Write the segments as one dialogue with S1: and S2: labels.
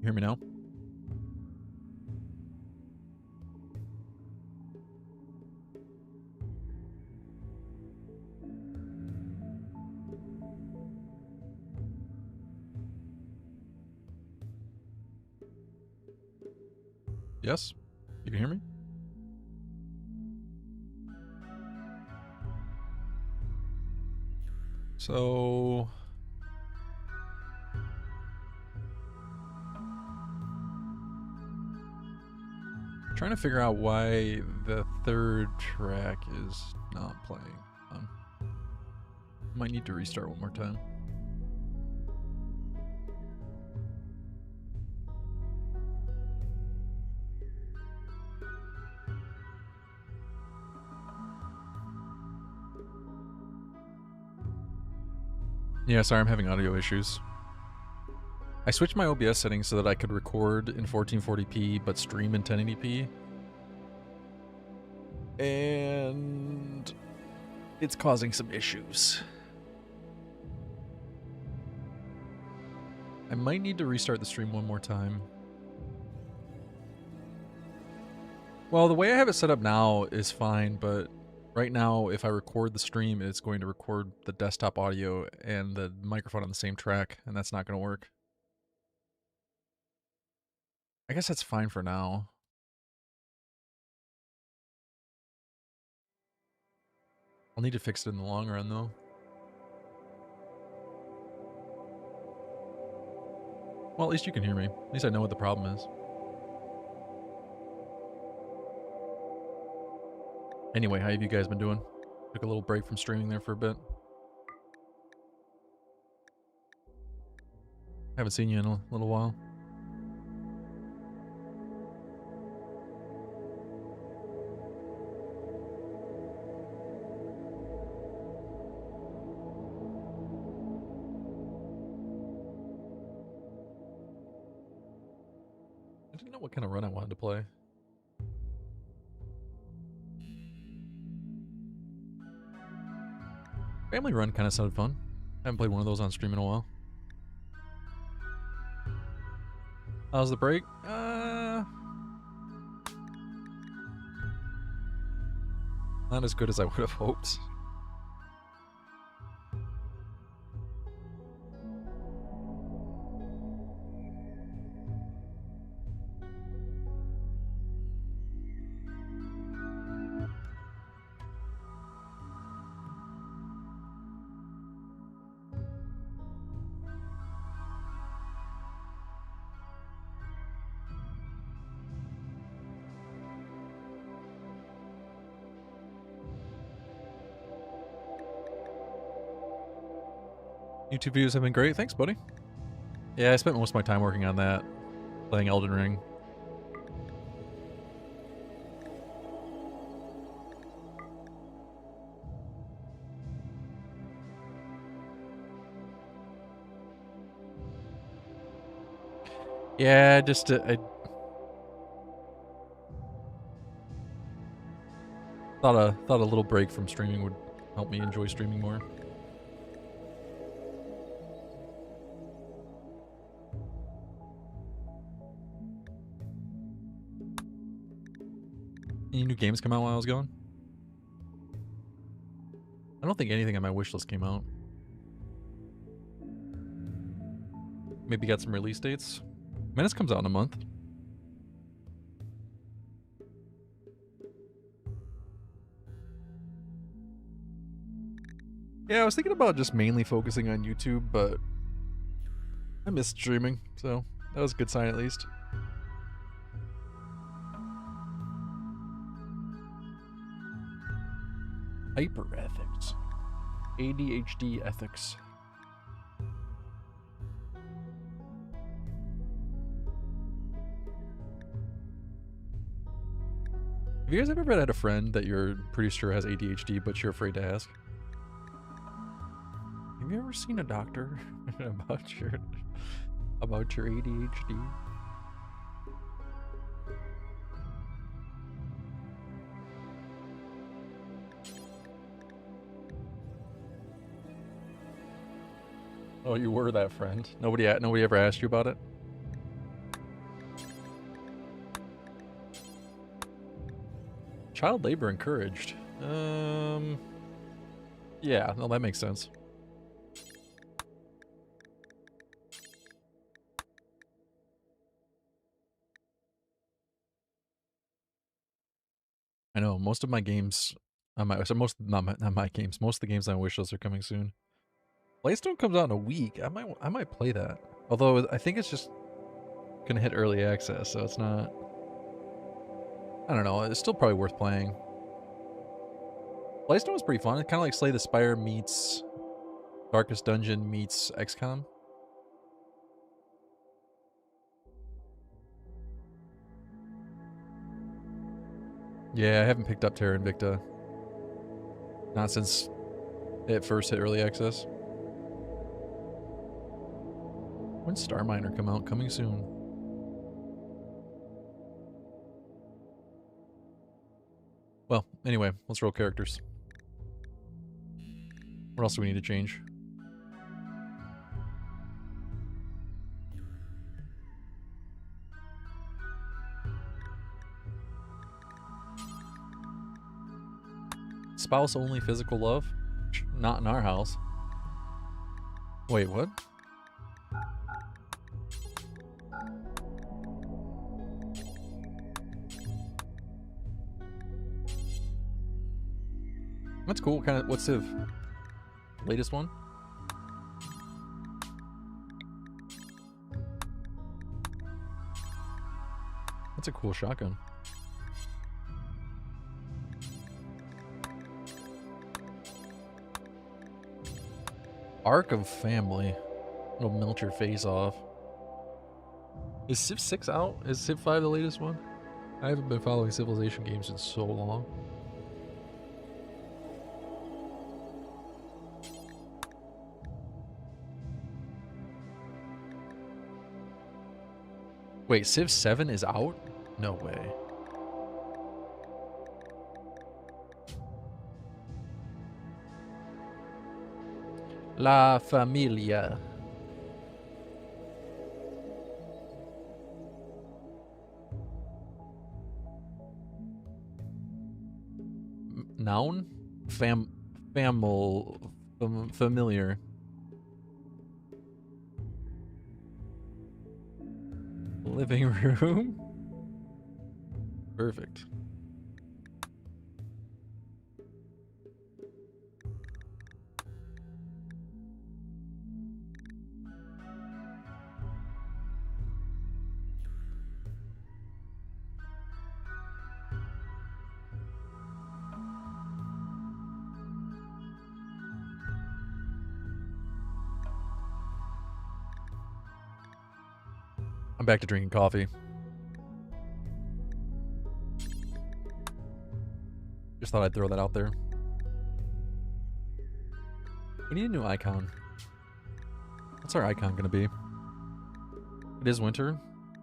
S1: You hear me now? Yes? You can hear me? So... trying to figure out why the third track is not playing. Might need to restart one more time. Yeah, sorry, I'm having audio issues. I switched my OBS settings so that I could record in 1440p but stream in 1080p. And it's causing some issues. I might need to restart the stream one more time. Well, the way I have it set up now is fine, but right now, if I record the stream, it's going to record the desktop audio and the microphone on the same track, and that's not going to work. I guess that's fine for now. I'll need to fix it in the long run, though. Well, at least you can hear me. At least I know what the problem is. Anyway, how have you guys been doing? Took a little break from streaming there for a bit. Haven't seen you in a little while. I didn't know what kind of run I wanted to play. Family Run kind of sounded fun. Haven't played one of those on stream in a while. How's the break? Not as good as I would have hoped. YouTube views have been great. Thanks, buddy. Yeah, I spent most of my time working on that, playing Elden Ring. Yeah, just I thought a little break from streaming would help me enjoy streaming more. Any new games come out while I was gone? I don't think anything on my wish list came out. Maybe got some release dates. Menace comes out in a month. Yeah, I was thinking about just mainly focusing on YouTube, but I missed streaming, so that was a good sign at least. Hyper-ethics. ADHD ethics. Have you guys ever had a friend that you're pretty sure has ADHD, but you're afraid to ask? Have you ever seen a doctor about your ADHD? Oh, you were that friend. Nobody ever asked you about it? Child labor encouraged. Yeah, no, that makes sense. I know most of my games, most not my games. Most of the games on my wish list are coming soon. Blaze-Stone comes out in a week. I might play that. Although I think it's just gonna hit early access, so it's not. I don't know. It's still probably worth playing. Blaze-Stone was pretty fun. It's kind of like Slay the Spire meets Darkest Dungeon meets XCOM. Yeah, I haven't picked up Terra Invicta. Not since it first hit early access. When's Star Miner come out? Coming soon. Well, anyway, let's roll characters. What else do we need to change? Spouse only physical love? Not in our house. Wait, what? That's cool. What's the latest one? That's a cool shotgun. Arc of Family. It'll melt your face off. Is Civ 6 out? Is Civ 5 the latest one? I haven't been following Civilization games in so long. Wait, Civ 7 is out? No way. La Familia. Noun? Familiar. Living room? Perfect. I'm back to drinking coffee. Just thought I'd throw that out there. We need a new icon. What's our icon gonna be? It is winter.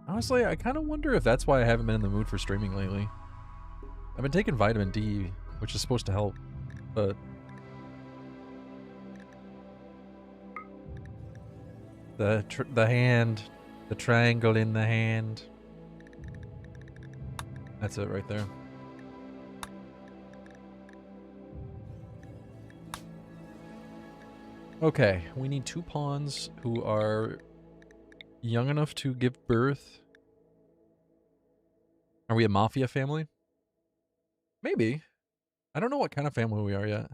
S1: Honestly, I kind of wonder if that's why I haven't been in the mood for streaming lately. I've been taking vitamin D, which is supposed to help, but the hand, the triangle in the hand. That's it right there. Okay, we need 2 pawns who are young enough to give birth. Are we a mafia family? Maybe. I don't know what kind of family we are yet. It'd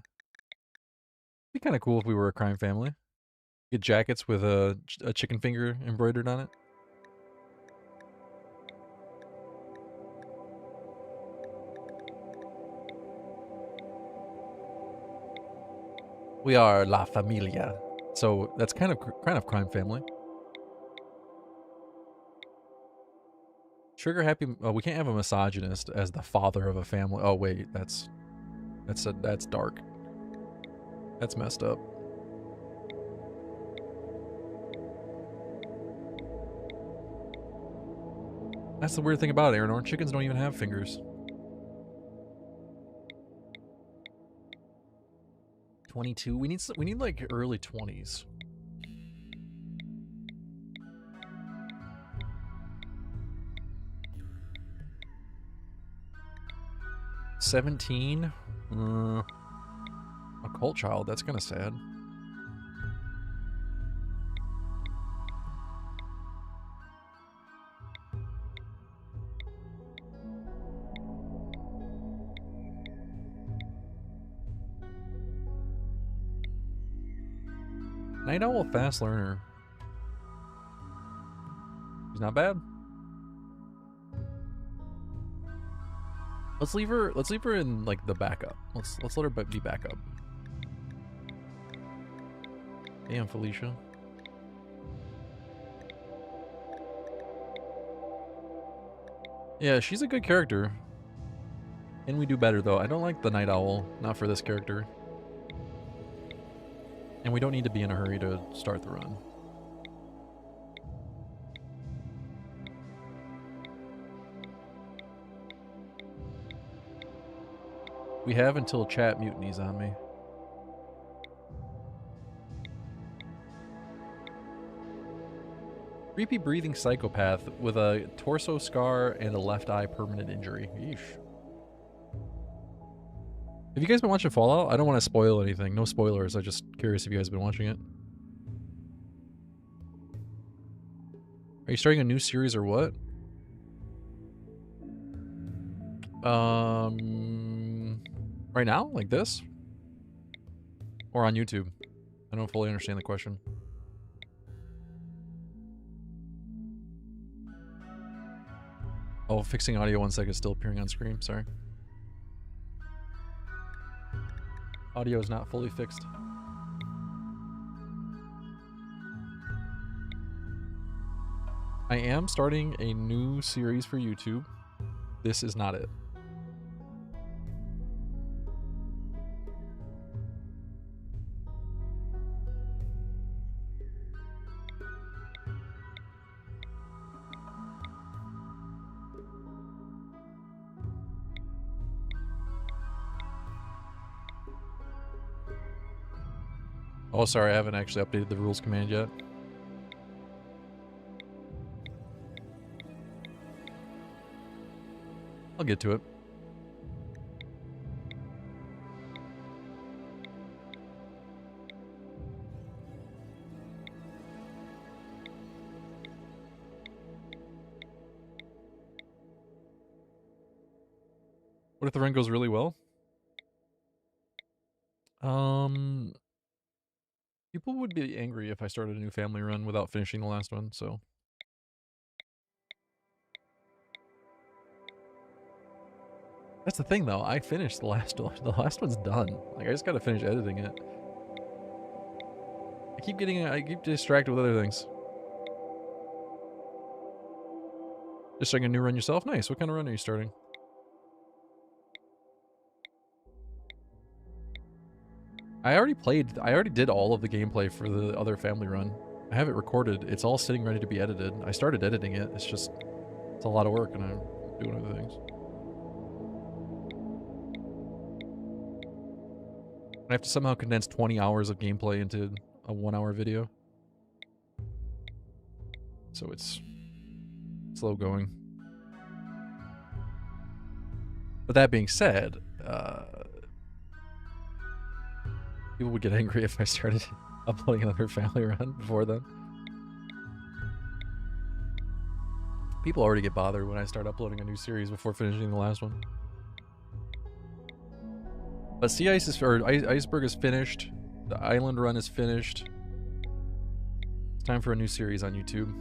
S1: be kind of cool if we were a crime family. Get jackets with a chicken finger embroidered on it. We are La Familia. So that's kind of crime family. Trigger happy. Oh, we can't have a misogynist as the father of a family. Oh wait, that's dark. That's messed up. That's the weird thing about it, Aaron. Chickens don't even have fingers. 22. We need like early 20s. 17? A cult child, that's kind of sad. Night Owl fast learner. He's not bad. Let's leave her in like the backup. Let's let her be backup. Damn, Felicia. Yeah, she's a good character. And we do better though. I don't like the Night Owl, not for this character. And we don't need to be in a hurry to start the run. We have until chat mutinies on me. Creepy breathing psychopath with a torso scar and a left eye permanent injury. Yeesh. Have you guys been watching Fallout? I don't want to spoil anything. No spoilers. I'm just curious if you guys have been watching it. Are you starting a new series or what? Right now? Like this? Or on YouTube? I don't fully understand the question. Oh, fixing audio 1 second, still appearing on screen. Sorry. Audio is not fully fixed. I am starting a new series for YouTube. This is not it. Oh, sorry, I haven't actually updated the rules command yet. I'll get to it. What if the run goes really well? People would be angry if I started a new family run without finishing the last one, so. That's the thing though, I finished the last one. The last one's done. Like I just gotta finish editing it. I keep distracted with other things. Just starting a new run yourself? Nice. What kind of run are you starting? I already did all of the gameplay for the other family run. I have it recorded. It's all sitting ready to be edited. I started editing it. It's a lot of work and I'm doing other things. I have to somehow condense 20 hours of gameplay into a 1-hour video. So it's slow going. But that being said, people would get angry if I started uploading another family run before then. People already get bothered when I start uploading a new series before finishing the last one. But Sea Ice is, or Iceberg is finished. The Island run is finished. It's time for a new series on YouTube.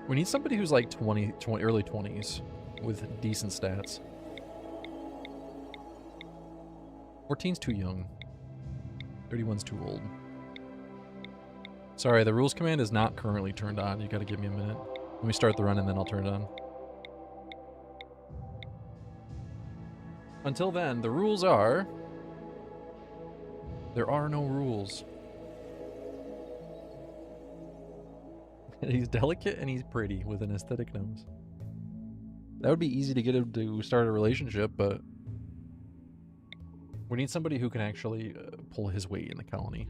S1: We need somebody who's like 20 early 20s with decent stats. 14's too young. 31's too old. Sorry, the rules command is not currently turned on. You gotta give me a minute. Let me start the run and then I'll turn it on. Until then, the rules are... There are no rules. He's delicate and he's pretty with an aesthetic nose. That would be easy to get him to start a relationship, but we need somebody who can actually pull his weight in the colony.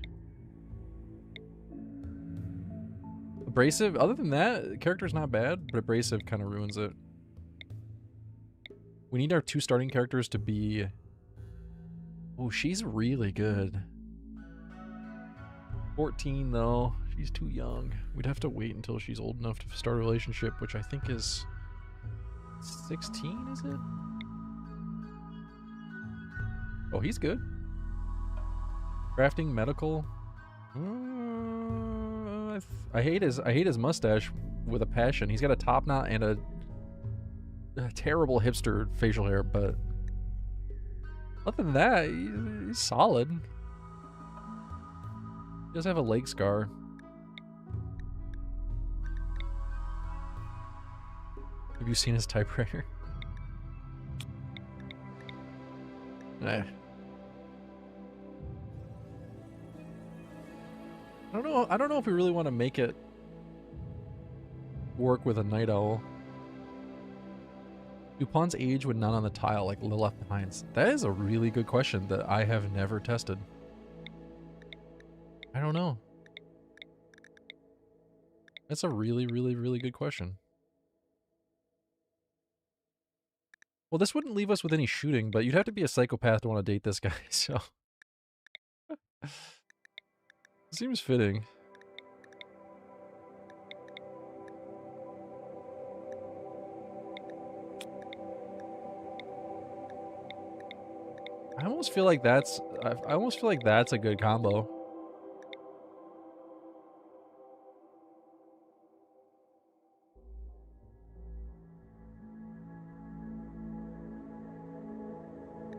S1: Abrasive, other than that, the character's not bad, but Abrasive kind of ruins it. We need our 2 starting characters to be... Oh, she's really good. 14, though. She's too young. We'd have to wait until she's old enough to start a relationship, which I think is 16, is it? Oh, he's good. Crafting, medical. I hate his mustache with a passion. He's got a top knot and a terrible hipster facial hair, but other than that, he's solid. He does have a leg scar. Have you seen his typewriter? I don't know if we really want to make it work with a night owl. Do pawns age when not on the tile like the Left Behinds? That is a really good question that I have never tested. I don't know. That's a really, really, really good question. Well, this wouldn't leave us with any shooting, but you'd have to be a psychopath to want to date this guy, so... Seems fitting. I almost feel like that's a good combo.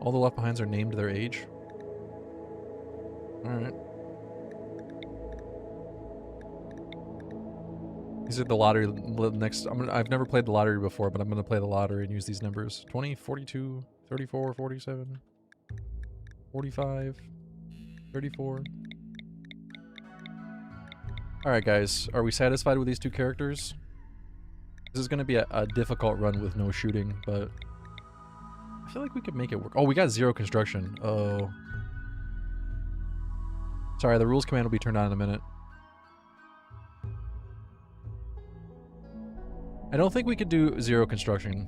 S1: All the Left Behinds are named their age. All right. These are the lottery next. I've never played the lottery before, but I'm gonna play the lottery and use these numbers: 20, 42, 34, 47, 45, 34. All right, guys, are we satisfied with these 2 characters? This is gonna be a difficult run with no shooting, but I feel like we could make it work. Oh, we got 0 construction. Oh. Sorry, the rules command will be turned on in a minute. I don't think we could do 0 construction.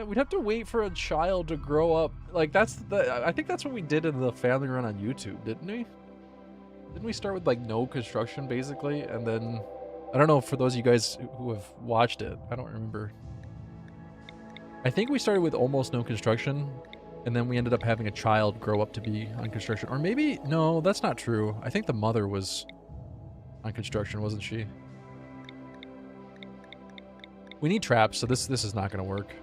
S1: We'd have to wait for a child to grow up. Like, I think that's what we did in the family run on YouTube, didn't we? Didn't we start with, like, no construction, basically? And then, I don't know, for those of you guys who have watched it, I don't remember. I think we started with almost no construction, and then we ended up having a child grow up to be on construction. Or maybe, no, that's not true. I think the mother was on construction, wasn't she? We need traps, so this is not going to work.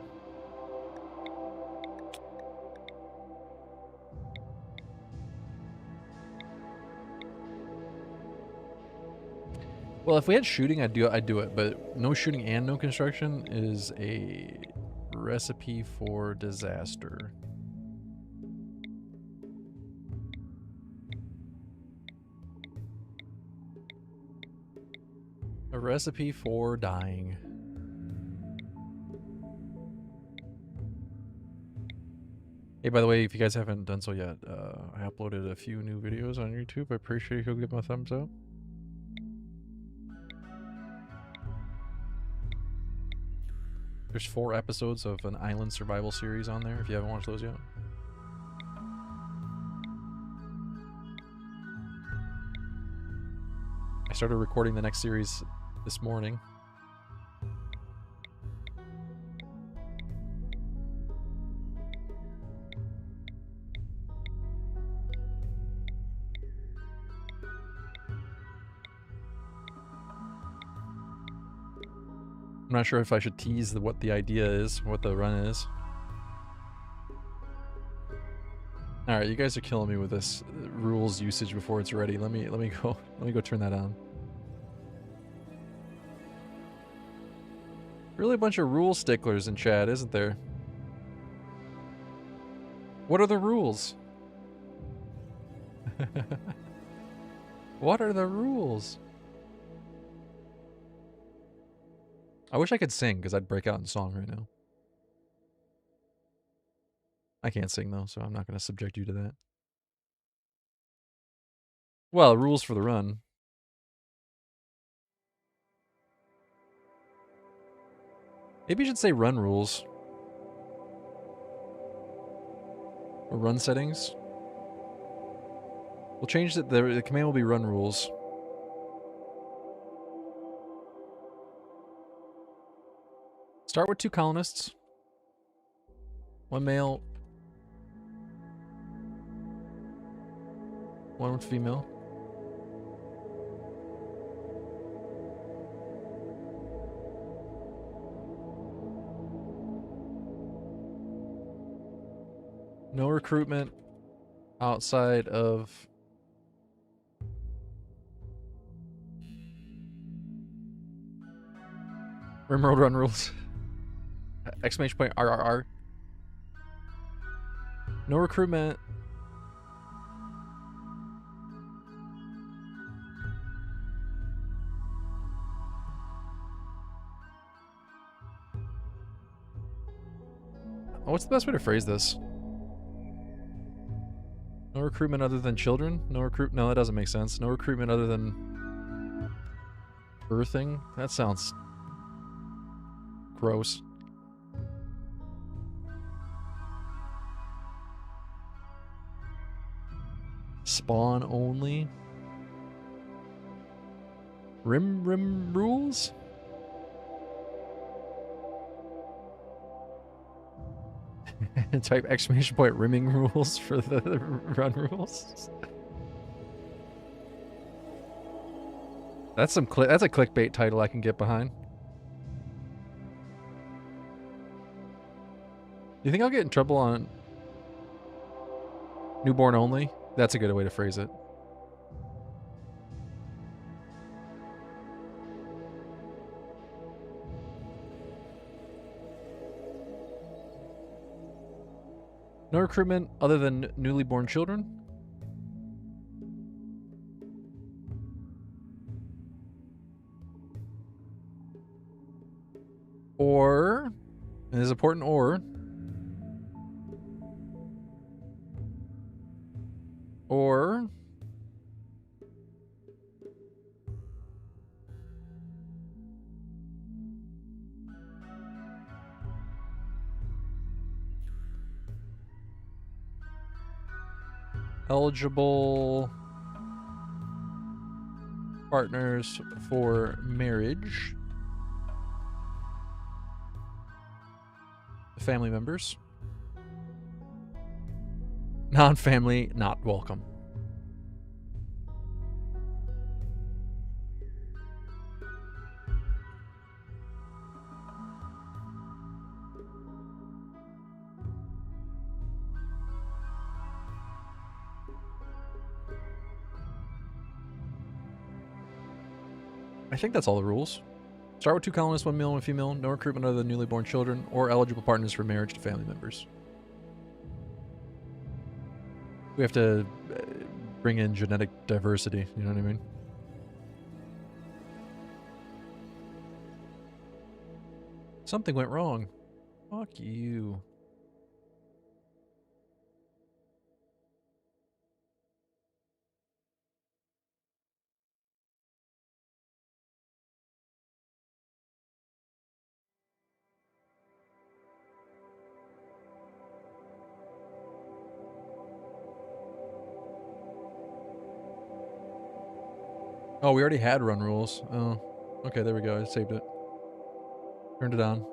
S1: Well, if we had shooting, I'd do it, but no shooting and no construction is a recipe for disaster. A recipe for dying. Hey, by the way, if you guys haven't done so yet, I uploaded a few new videos on YouTube. I appreciate you give me a thumbs up. There's 4 episodes of an island survival series on there, if you haven't watched those yet. I started recording the next series this morning. I'm not sure if I should tease what the idea is, what the run is. All right, you guys are killing me with this rules usage before it's ready. Let me go turn that on. Really a bunch of rule sticklers in chat, isn't there? What are the rules? What are the rules? I wish I could sing, because I'd break out in song right now. I can't sing, though, so I'm not going to subject you to that. Well, rules for the run. Maybe you should say run rules. Or run settings. We'll change it. The command will be run rules. Start with 2 colonists. 1 male. 1 female. No recruitment outside of RimWorld run rules. Exclamation point RRR. No recruitment. Oh, what's the best way to phrase this? No recruitment other than children? No, that doesn't make sense. No recruitment other than birthing? That sounds gross. Spawn only? Rim rules? Type exclamation point rimming rules for the run rules. That's that's a clickbait title I can get behind. Do you think I'll get in trouble on newborn only? That's a good way to phrase it. No recruitment other than newly born children? Or, and this is important, or eligible partners for marriage, family members, non-family not welcome. I think that's all the rules. Start with 2 colonists, 1 male, 1 female. No recruitment other than newly born children or eligible partners for marriage to family members. We have to bring in genetic diversity, you know what I mean? Something went wrong. Fuck you. Oh, we already had run rules. Oh, okay, there we go. I saved it. Turned it on.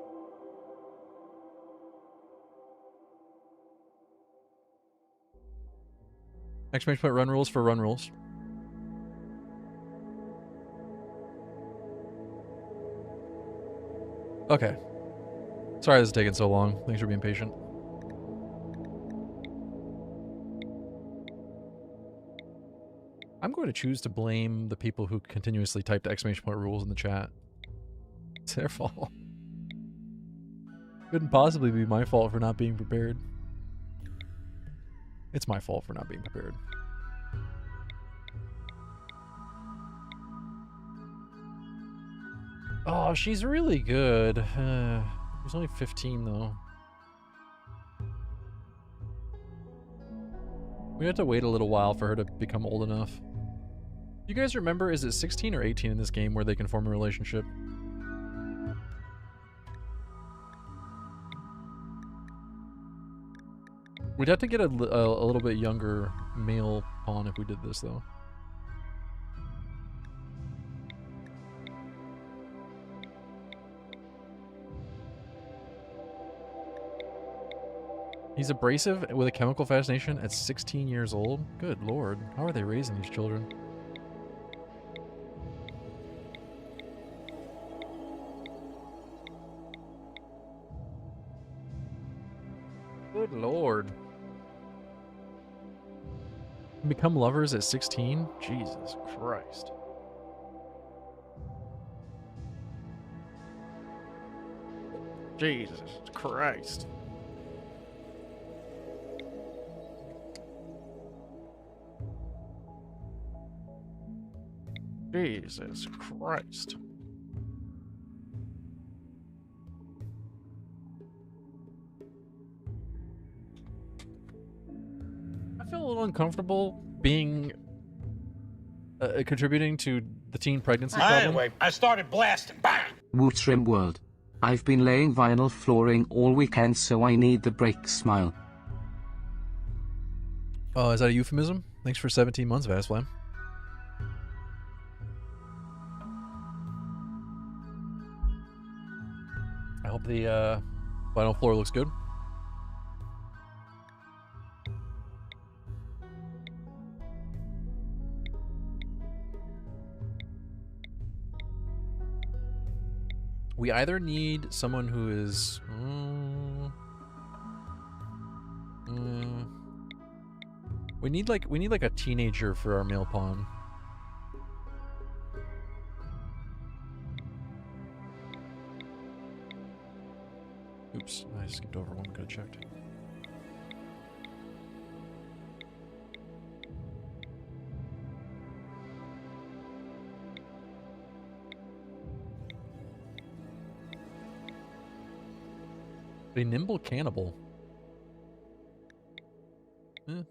S1: Exclamation point run rules for run rules. Okay. Sorry this is taking so long. Thanks for being patient. I'm going to choose to blame the people who continuously typed exclamation point rules in the chat. It's their fault. Couldn't possibly be my fault for not being prepared. It's my fault for not being prepared. Oh, she's really good. She's only 15 though. We have to wait a little while for her to become old enough. You guys remember, is it 16 or 18 in this game where they can form a relationship? We'd have to get a little bit younger male pawn if we did this, though. He's abrasive with a chemical fascination at 16 years old? Good lord. How are they raising these children? Good lord. Become lovers at 16? Jesus Christ. Jesus Christ. Jesus Christ. I feel a little uncomfortable being contributing to the teen pregnancy problem.
S2: Anyway, I started blasting. Bang!
S3: Woots RimWorld. I've been laying vinyl flooring all weekend, so I need the break. Smile.
S1: Oh, is that a euphemism? Thanks for 17 months, Vasflam. I hope the vinyl floor looks good. We either need someone who is we need like a teenager for our male pawn. Oops, I skipped over one, could have checked. A nimble cannibal. Eh.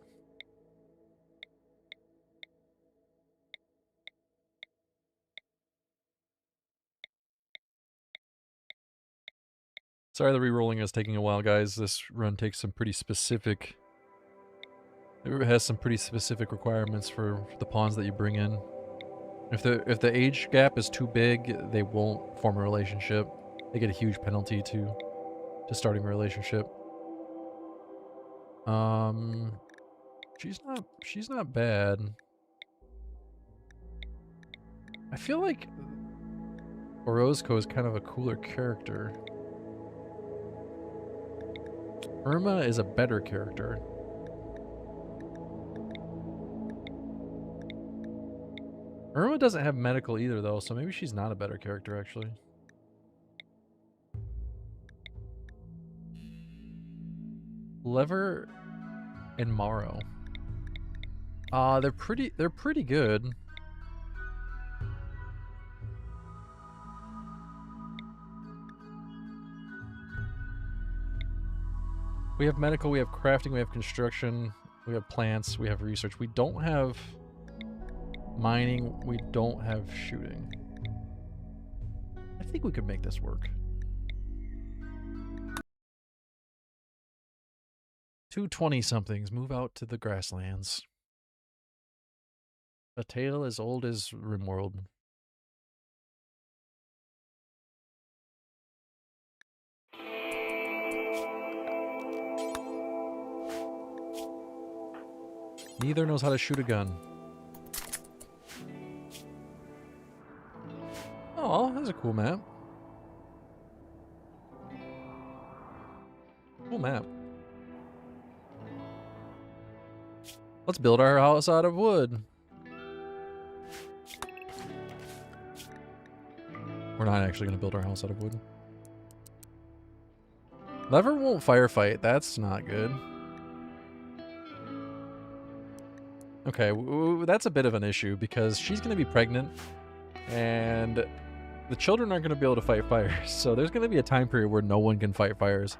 S1: Sorry the re-rolling is taking a while, guys. This run takes some pretty specific... It has some pretty specific requirements for the pawns that you bring in. If the age gap is too big, they won't form a relationship. They get a huge penalty to starting a relationship. She's not bad. I feel like Orozco is kind of a cooler character. Irma is a better character. Irma doesn't have medical either, though, so maybe she's not a better character, actually. Lever and Morrow. They're pretty good. We have medical, we have crafting, we have construction, we have plants, we have research. We don't have mining, we don't have shooting. I think we could make this work. 220-somethings move out to the grasslands. A tale as old as RimWorld. Neither knows how to shoot a gun. Oh, that's a cool map. Cool map. Let's build our house out of wood. We're not actually going to build our house out of wood. Lever won't firefight. That's not good. Okay, that's a bit of an issue because she's going to be pregnant and the children aren't going to be able to fight fires. So there's going to be a time period where no one can fight fires.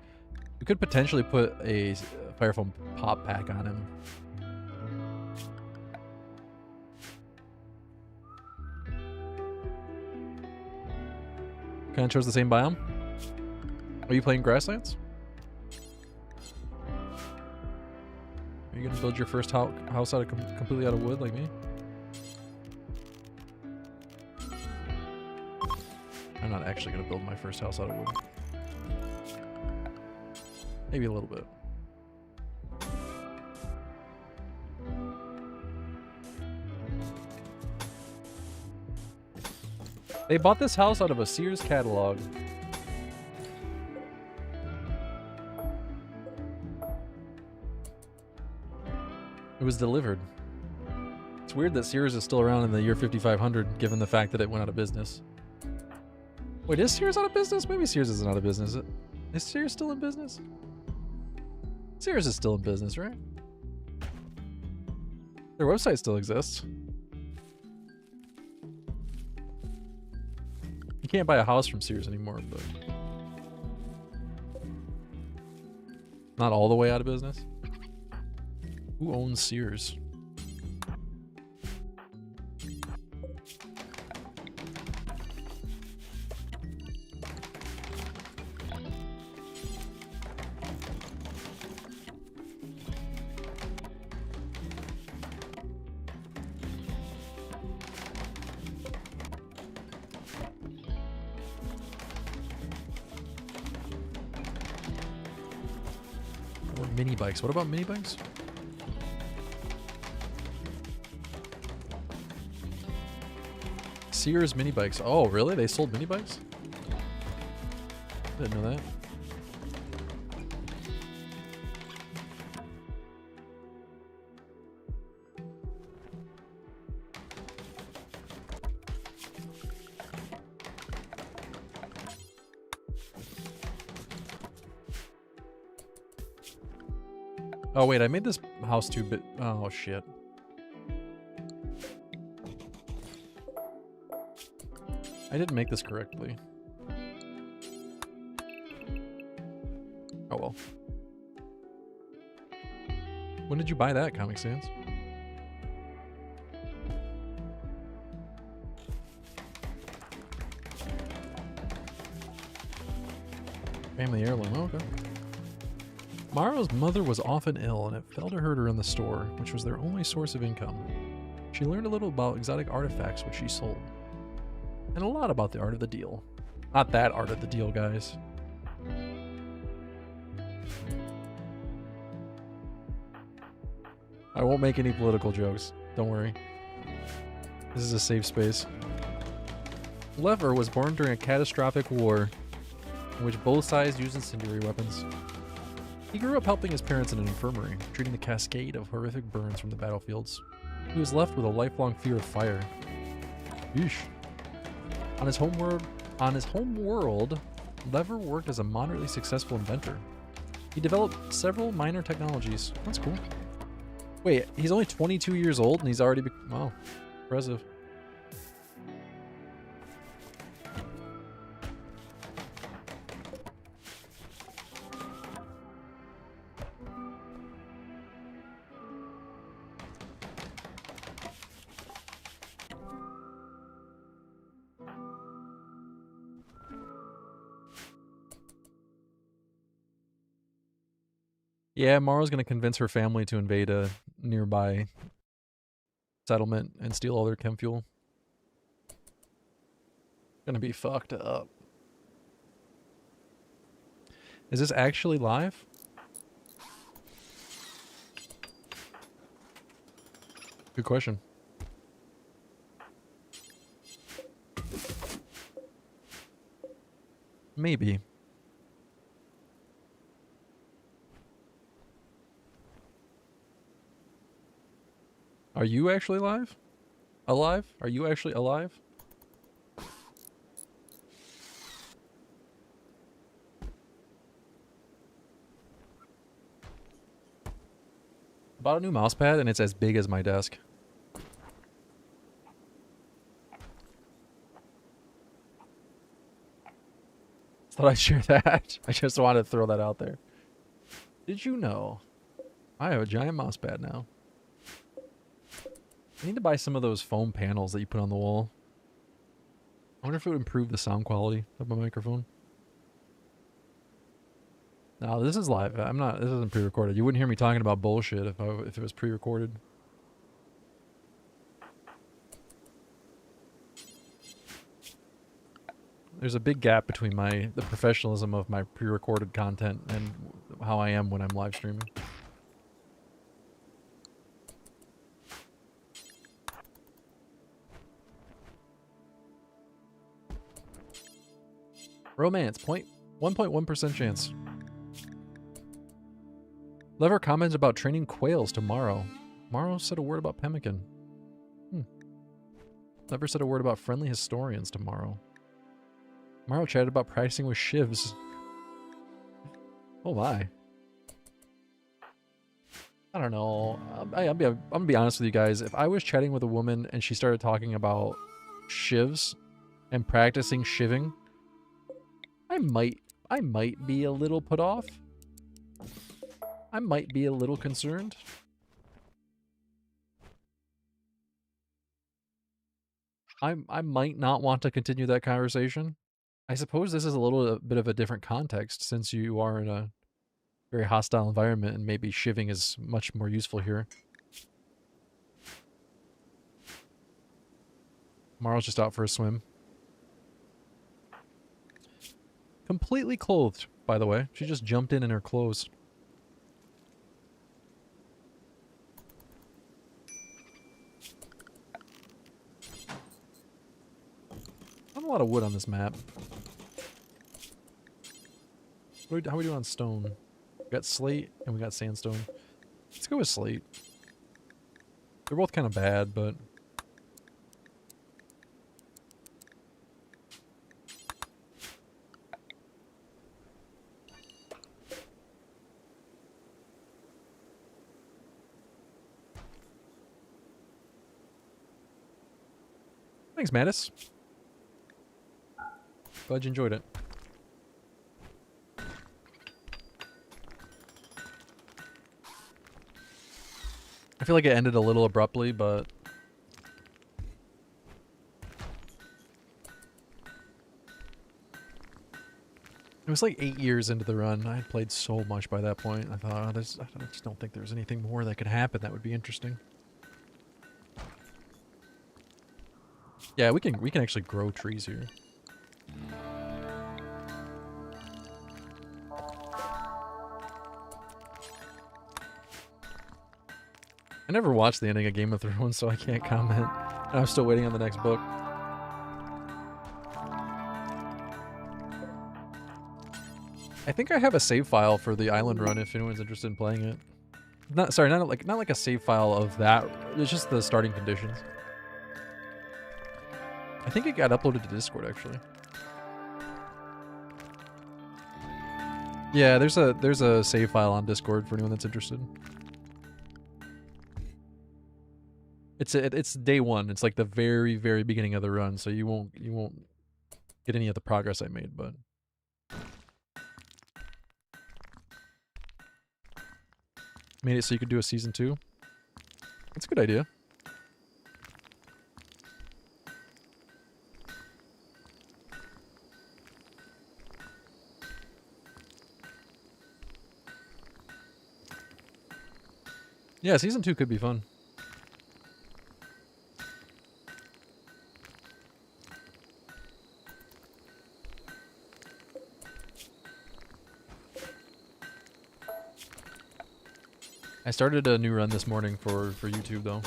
S1: We could potentially put a fire foam pop pack on him. Kind of chose the same biome. Are you playing Grasslands? Are you gonna build your first house out of completely out of wood like me? I'm not actually gonna build my first house out of wood. Maybe a little bit. They bought this house out of a Sears catalog. It was delivered. It's weird that Sears is still around in the year 5500, given the fact that it went out of business. Wait, is Sears out of business? Maybe Sears isn't out of business. Is Sears still in business? Sears is still in business, right? Their website still exists. You can't buy a house from Sears anymore, but... Not all the way out of business. Who owns Sears? Or mini bikes. What about mini bikes? Sears mini bikes. Oh, really? They sold mini bikes? Didn't know that. Oh, wait, I made this house too big. Oh, shit. I didn't make this correctly. Oh well. When did you buy that, Comic Sans? Family heirloom, oh, okay. Maro's mother was often ill and it fell to hurt her in the store, which was their only source of income. She learned a little about exotic artifacts which she sold. And a lot about the art of the deal. Not that art of the deal, guys. I won't make any political jokes. Don't worry. This is a safe space. Lever was born during a catastrophic war in which both sides used incendiary weapons. He grew up helping his parents in an infirmary, treating the cascade of horrific burns from the battlefields. He was left with a lifelong fear of fire. Yeesh. On his home world, Lever worked as a moderately successful inventor. He developed several minor technologies. That's cool. Wait, he's only 22 years old and he's already wow, impressive. Yeah, Mara's gonna convince her family to invade a nearby settlement and steal all their chem fuel. Gonna be fucked up. Is this actually live? Good question. Maybe. Are you actually live? Alive? Are you actually alive? Bought a new mouse pad and it's as big as my desk. Thought I'd share that. I just wanted to throw that out there. Did you know I have a giant mouse pad now? I need to buy some of those foam panels that you put on the wall. I wonder if it would improve the sound quality of my microphone. No, this is live. I'm not. This isn't pre-recorded. You wouldn't hear me talking about bullshit if it was pre-recorded. There's a big gap between the professionalism of my pre-recorded content and how I am when I'm live streaming. Romance, 1.1% chance. Lever comments about training quails tomorrow. Morrow said a word about pemmican. Never said a word about friendly historians tomorrow. Morrow chatted about practicing with shivs. Oh my. I don't know. I'm gonna be honest with you guys. If I was chatting with a woman and she started talking about shivs and practicing shiving, I might be a little put off. I might be a little concerned. I might not want to continue that conversation. I suppose this is a little bit of a different context since you are in a very hostile environment and maybe shiving is much more useful here. Morrow's just out for a swim. Completely clothed, by the way. She just jumped in her clothes. Not a lot of wood on this map. How are we doing on stone? We got slate and we got sandstone. Let's go with slate. They're both kind of bad, but... Thanks, Mattis. Glad you enjoyed it. I feel like it ended a little abruptly, but... It was like 8 years into the run. I had played so much by that point. I thought, oh, I just don't think there was anything more that could happen that would be interesting. Yeah, we can actually grow trees here. I never watched the ending of Game of Thrones, so I can't comment. And I'm still waiting on the next book. I think I have a save file for the island run if anyone's interested in playing it. Not like a save file of that. It's just the starting conditions. I think it got uploaded to Discord actually. Yeah, there's a save file on Discord for anyone that's interested. It's day one. It's like the very beginning of the run, so you won't get any of the progress I made, but made it so you could do a season 2. That's a good idea. Yeah, season 2 could be fun. I started a new run this morning for YouTube though.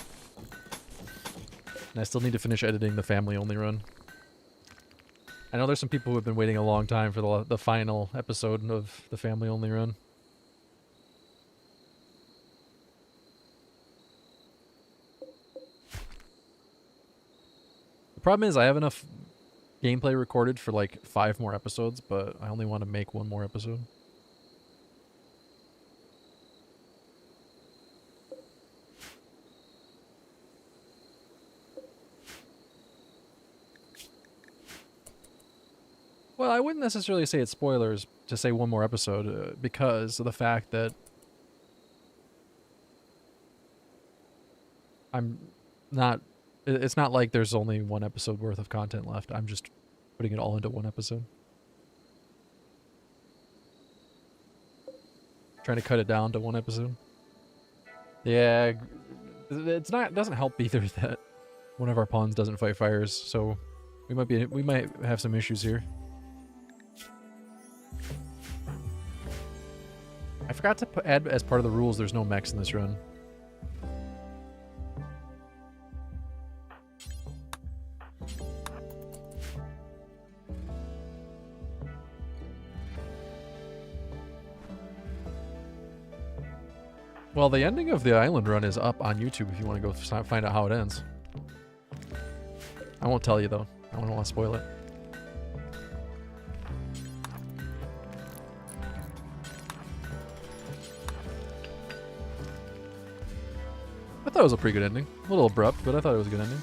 S1: And I still need to finish editing the family only run. I know there's some people who have been waiting a long time for the final episode of the family only run. The problem is I have enough gameplay recorded for like 5 more episodes, but I only want to make 1 more episode. Well, I wouldn't necessarily say it's spoilers to say one more episode because of the fact that I'm not. It's not like there's only one episode worth of content left. I'm just putting it all into one episode. Trying to cut it down to one episode. Yeah, it's not. It doesn't help either that one of our pawns doesn't fight fires, so we might have some issues here. I forgot to add as part of the rules. There's no mechs in this run. Well, the ending of the island run is up on YouTube if you want to go find out how it ends. I won't tell you though. I don't want to spoil it. I thought it was a pretty good ending. A little abrupt, but I thought it was a good ending.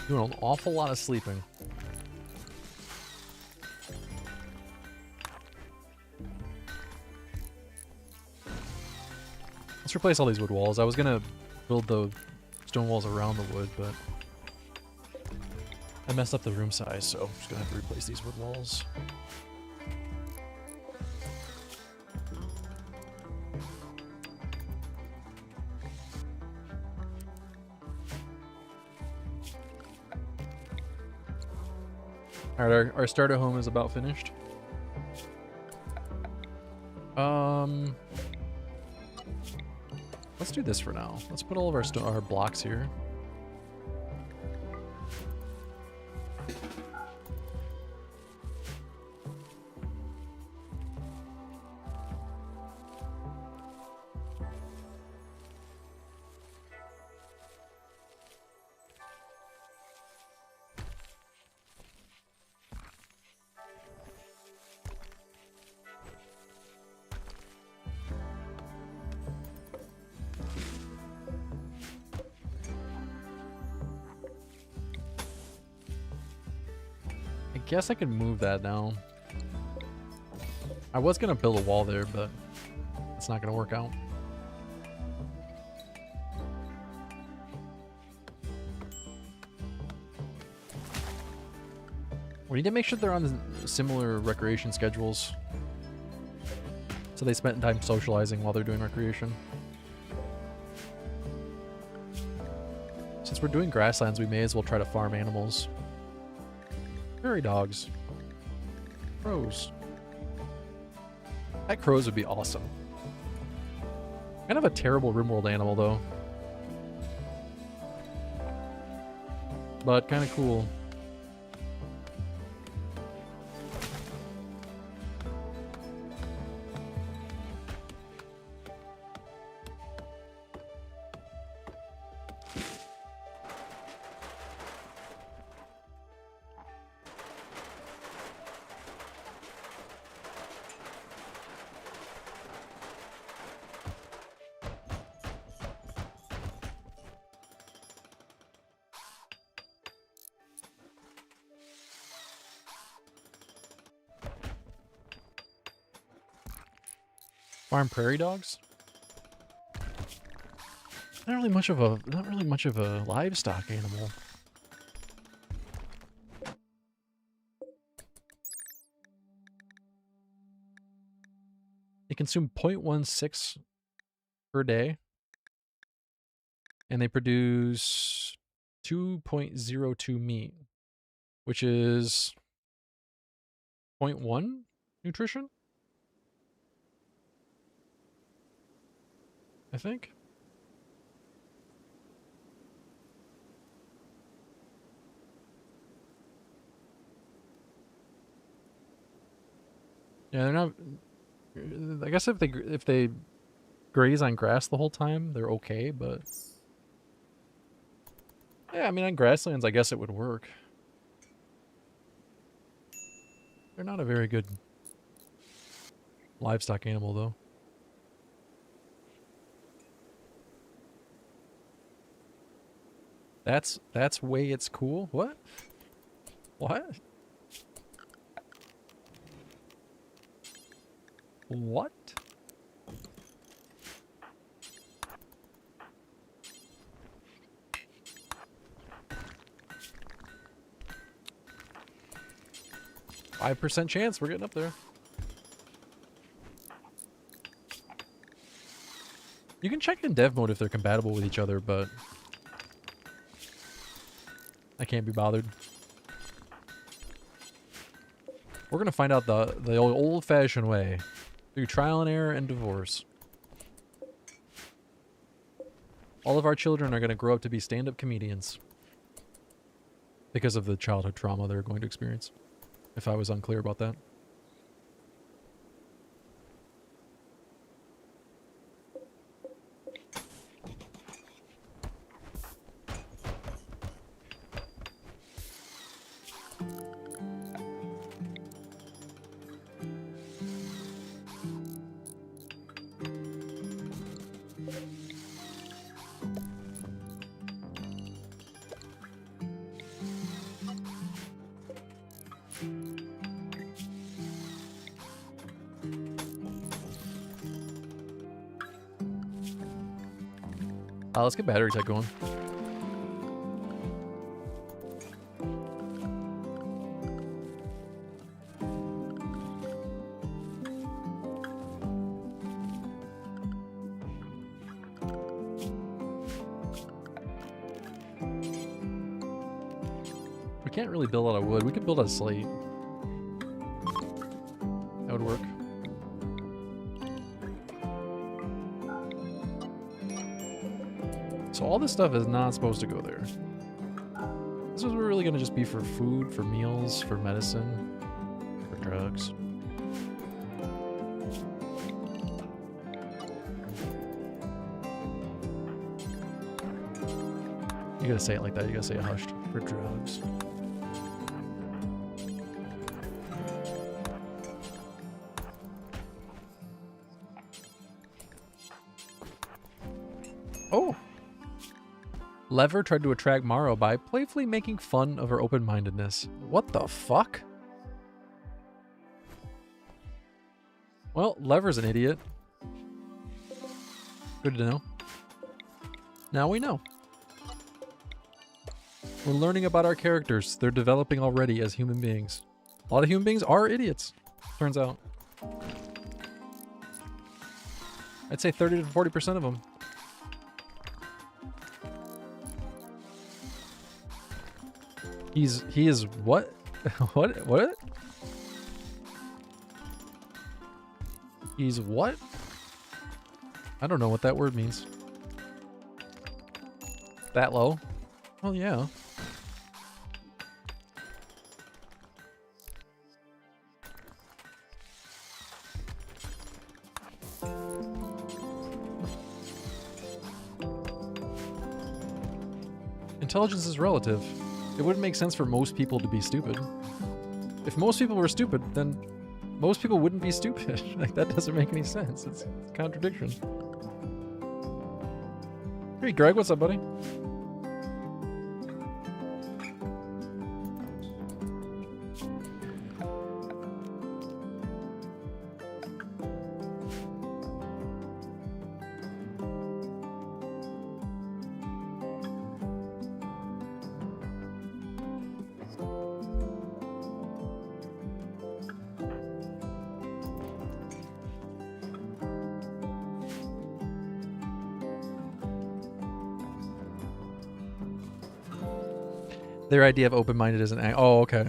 S1: Doing an awful lot of sleeping. Let's replace all these wood walls. I was gonna build the stone walls around the wood, but I messed up the room size, so I'm just gonna have to replace these wood walls. Alright, our starter home is about finished. Let's do this for now. Let's put all of our blocks here. I guess I could move that now. I was gonna build a wall there, but it's not gonna work out. We need to make sure they're on similar recreation schedules, so they spend time socializing while they're doing recreation. Since we're doing grasslands, we may as well try to farm animals. Prairie dogs. Crows. Pet crows would be awesome. Kind of a terrible RimWorld animal, though. But kind of cool. Farm prairie dogs? Not really much of a livestock animal. They consume 0.16 per day, and they produce 2.02 meat, which is 0.1 nutrition, I think. Yeah, they're not. I guess if they graze on grass the whole time, they're okay. But yeah, I mean on grasslands, I guess it would work. They're not a very good livestock animal, though. That's way it's cool. What? What? What? %5 chance we're getting up there. You can check in dev mode if they're compatible with each other, but I can't be bothered. We're gonna find out the old-fashioned way through trial and error and divorce. All of our children are gonna grow up to be stand-up comedians because of the childhood trauma they're going to experience. If I was unclear about that. Let's get battery tech going. We can't really build out of wood. We could build out of slate. That would work. So all this stuff is not supposed to go there. This is really going to just be for food, for meals, for medicine, for drugs. You gotta say it like that. You gotta say it hushed. For drugs. Oh! Lever tried to attract Maro by playfully making fun of her open-mindedness. What the fuck? Well, Lever's an idiot. Good to know. Now we know. We're learning about our characters. They're developing already as human beings. A lot of human beings are idiots, turns out. I'd say 30 to 40% of them. He is what? What? He's what? I don't know what that word means. That low? Well, yeah. Intelligence is relative. It wouldn't make sense for most people to be stupid. If most people were stupid, then most people wouldn't be stupid. Like, that doesn't make any sense. It's a contradiction. Hey, Greg, what's up, buddy? Their idea of open-minded is an... Oh, okay.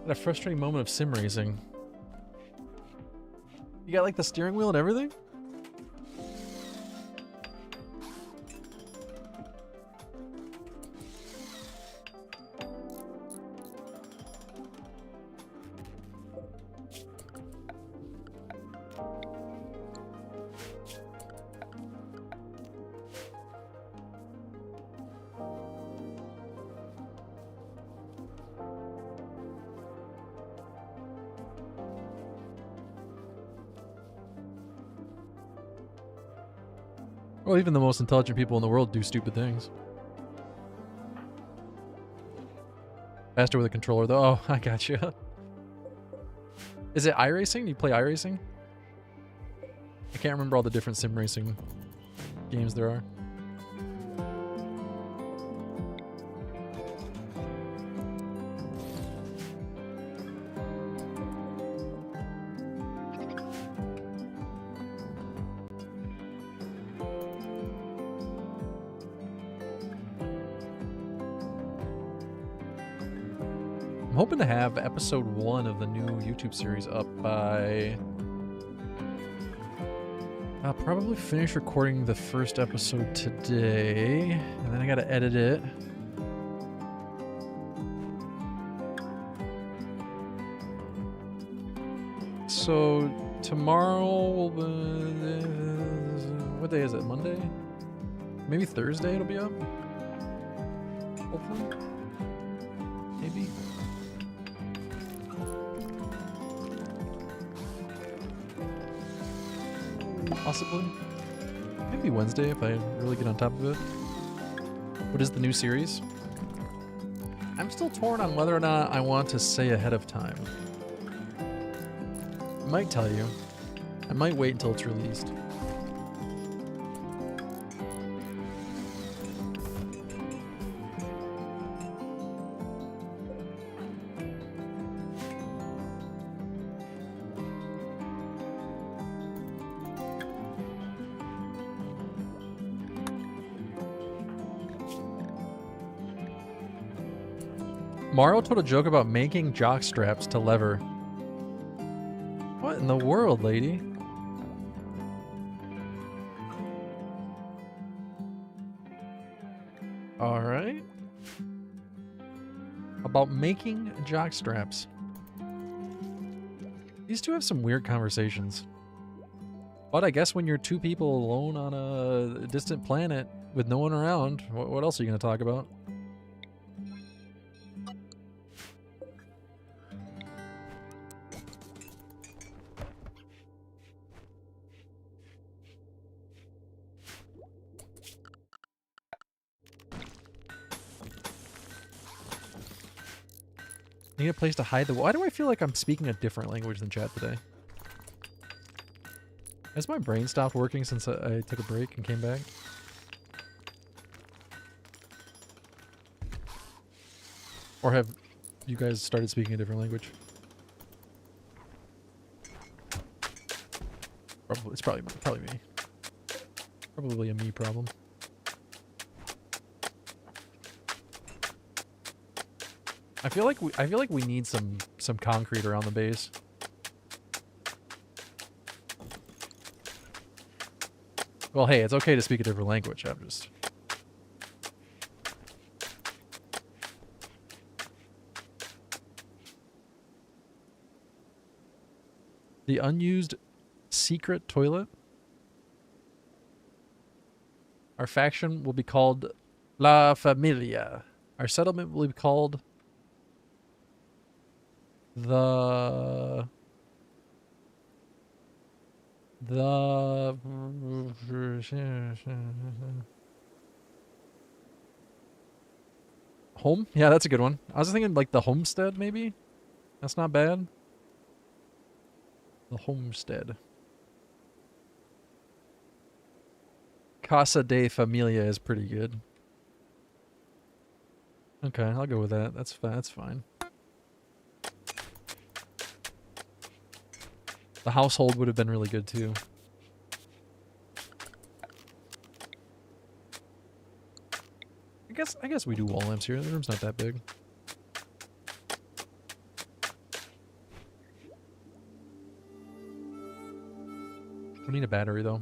S1: Had a frustrating moment of sim racing. You got like the steering wheel and everything? Well, even the most intelligent people in the world do stupid things. Faster with a controller, though. Oh, I got you. Is it iRacing? Do you play iRacing? I can't remember all the different sim racing games there are. I'm hoping to have episode 1 of the new YouTube series up by... I'll probably finish recording the first episode today, and then I gotta edit it. So tomorrow, what day is it? Monday? Maybe Thursday it'll be up? Hopefully. Maybe. Possibly. Maybe Wednesday if I really get on top of it. What is the new series? I'm still torn on whether or not I want to say ahead of time. I might tell you. I might wait until it's released. Mario told a joke about making jock straps to lever. What in the world, lady? Alright. About making jock straps. These two have some weird conversations. But I guess when you're two people alone on a distant planet with no one around, what else are you going to talk about? Need a place to hide the... Why do I feel like I'm speaking a different language than chat today? Has my brain stopped working since I took a break and came back? Or have you guys started speaking a different language? Probably, it's probably me. Probably a me problem. I feel like we need some concrete around the base. Well, hey, it's okay to speak a different language. I'm just... The unused secret toilet. Our faction will be called La Familia. Our settlement will be called the home? Yeah, that's a good one. I was thinking like the homestead, maybe? That's not bad. The homestead. Casa de Familia is pretty good. Okay, I'll go with that. That's fine. The household would have been really good too. I guess we do wall lamps here. The room's not that big. We need a battery though.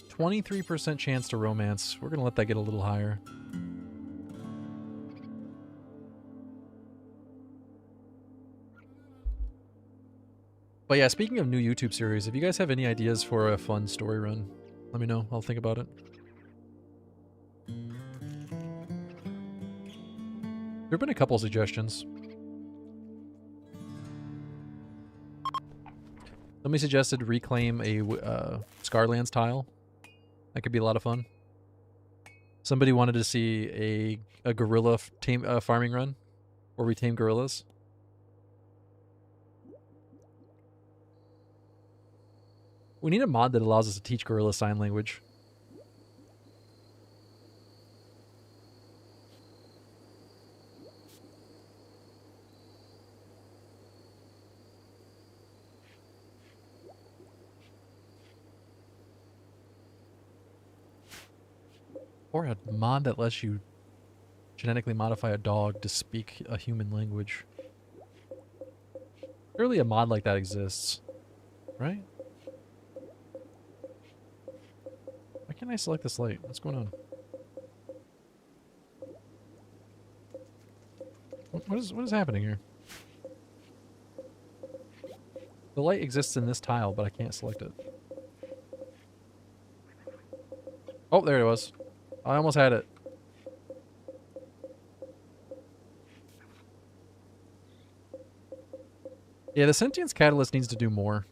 S1: 23% chance to romance. We're gonna let that get a little higher. But yeah, speaking of new YouTube series, if you guys have any ideas for a fun story run, let me know. I'll think about it. There have been a couple suggestions. Somebody suggested reclaim a Scarlands tile That could be a lot of fun. Somebody wanted to see a gorilla farming run where we tame gorillas. We need a mod that allows us to teach gorilla sign language. Or a mod that lets you genetically modify a dog to speak a human language. Surely a mod like that exists, right? Why can't I select this light? What's going on? What is happening here? The light exists in this tile, but I can't select it. Oh, there it was. I almost had it. Yeah, the sentience catalyst needs to do more.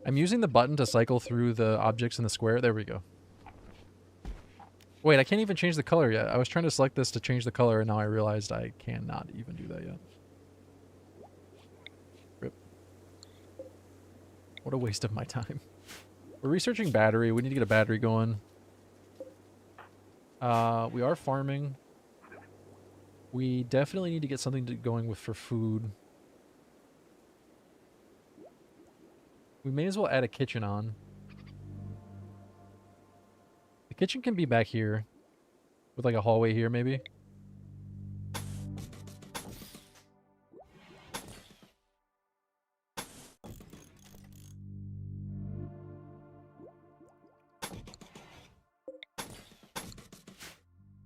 S1: I'm using the button to cycle through the objects in the square. There we go. Wait, I can't even change the color yet. I was trying to select this to change the color, and now I realized I cannot even do that yet. Rip. What a waste of my time. We're researching battery. We need to get a battery going. We are farming. We definitely need to get something going with for food. We may as well add a kitchen on. The kitchen can be back here. With like a hallway here, maybe.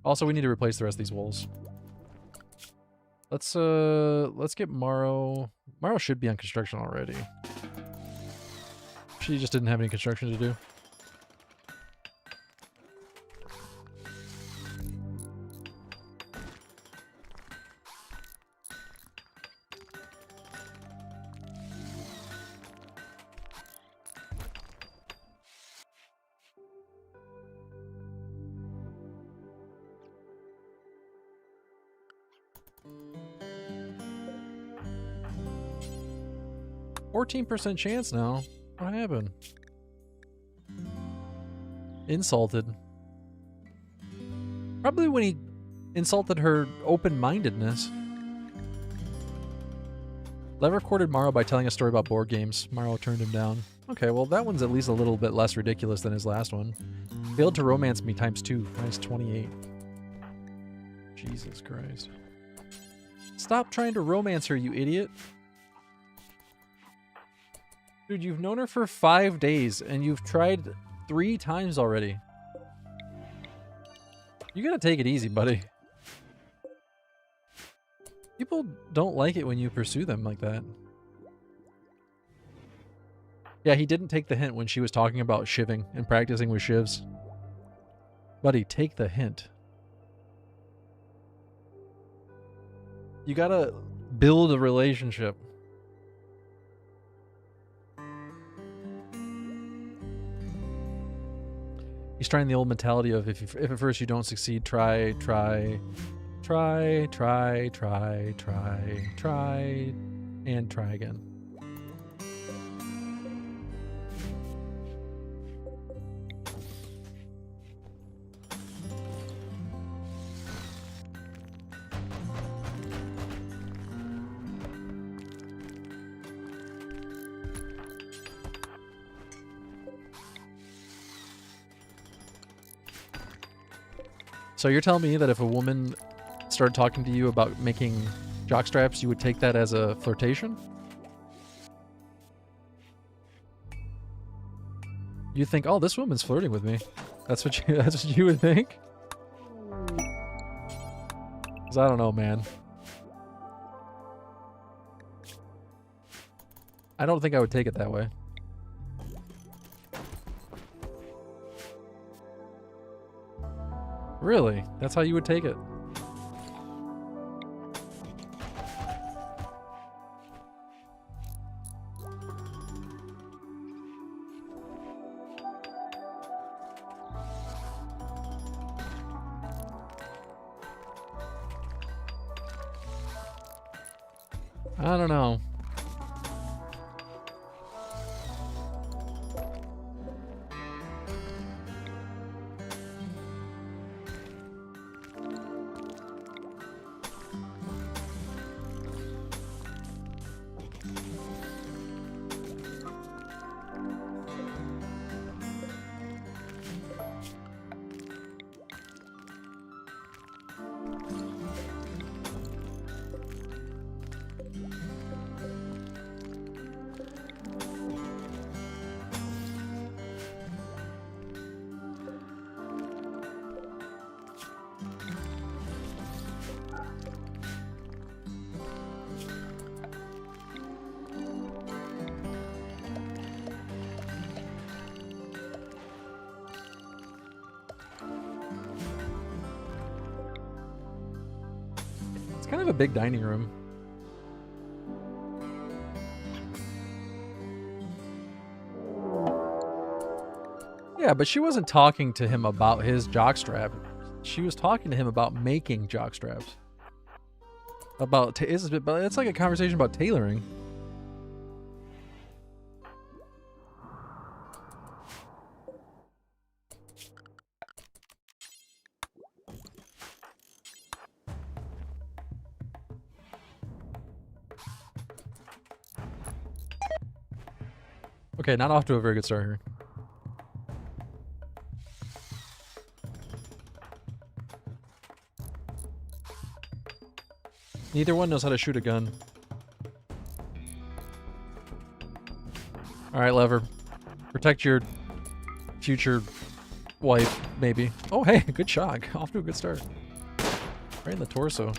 S1: Also, we need to replace the rest of these walls. Let's get Morrow. Morrow should be on construction already. She just didn't have any construction to do. %14 chance now. What happened? Insulted. Probably when he insulted her open-mindedness. Lever courted Morrow by telling a story about board games. Morrow turned him down. Okay, well that one's at least a little bit less ridiculous than his last one. Failed to romance me ×2. Minus 28. Jesus Christ. Stop trying to romance her, you idiot. Dude, you've known her for 5 days, and you've tried 3 times already. You gotta take it easy, buddy. People don't like it when you pursue them like that. Yeah, he didn't take the hint when she was talking about shivving and practicing with shivs. Buddy, take the hint. You gotta build a relationship. He's trying the old mentality of if at first you don't succeed, try, and try again. So you're telling me that if a woman started talking to you about making jockstraps, you would take that as a flirtation? You think, oh, this woman's flirting with me. That's what you would think? 'Cause I don't know, man. I don't think I would take it that way. Really? That's how you would take it? I don't know. It's kind of a big dining room. Yeah, but she wasn't talking to him about his jockstrap. She was talking to him about making jockstraps. But it's like a conversation about tailoring. Okay, not off to a very good start here. Neither one knows how to shoot a gun. Alright, Lever. Protect your future wife, maybe. Oh, hey, good shot. Off to a good start. Right in the torso.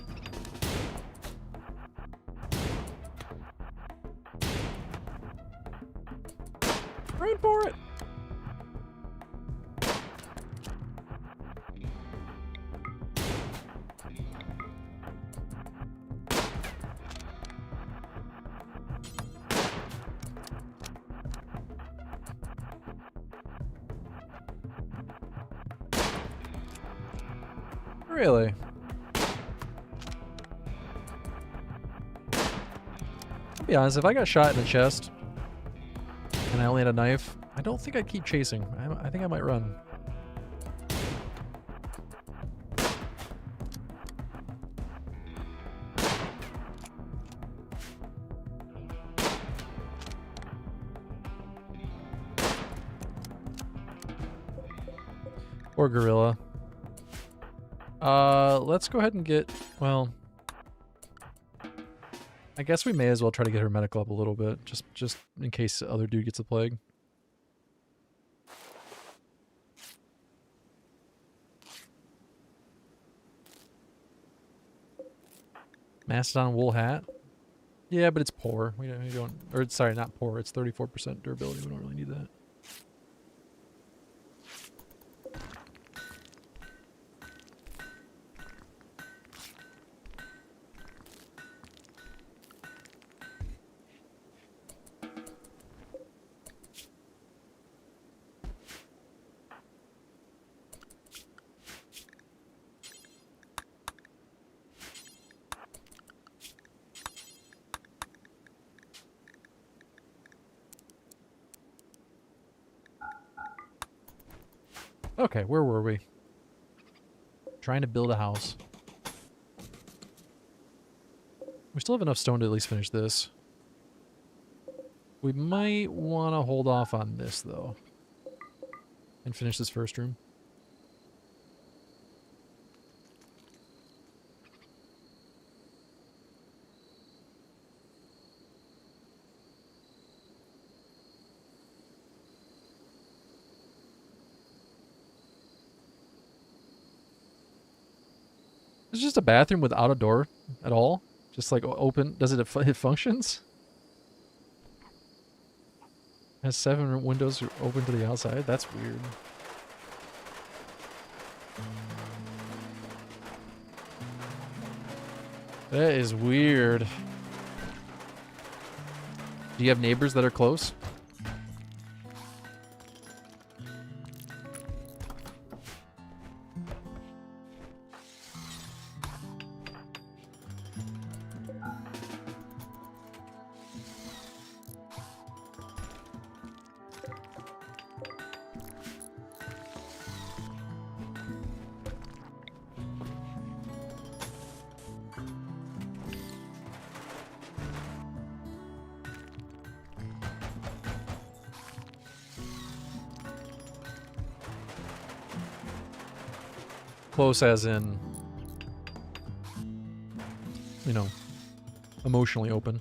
S1: Run for it! Really? I'll be honest, if I got shot in the chest and I only had a knife, I don't think I'd keep chasing. I think I might run. Or gorilla. Let's go ahead and get, well, I guess we may as well try to get her medical up a little bit, just in case the other dude gets a plague. Mastodon wool hat? Yeah, but it's poor. We don't, or sorry, not poor. It's 34% durability. We don't really need that. Okay, where were we? Trying to build a house. We still have enough stone to at least finish this. We might want to hold off on this, though. And finish this first room. It's just a bathroom without a door at all. Just like open. Does it functions? Has 7 windows open to the outside. That's weird. That is weird. Do you have neighbors that are close? Close as in, you know, emotionally open.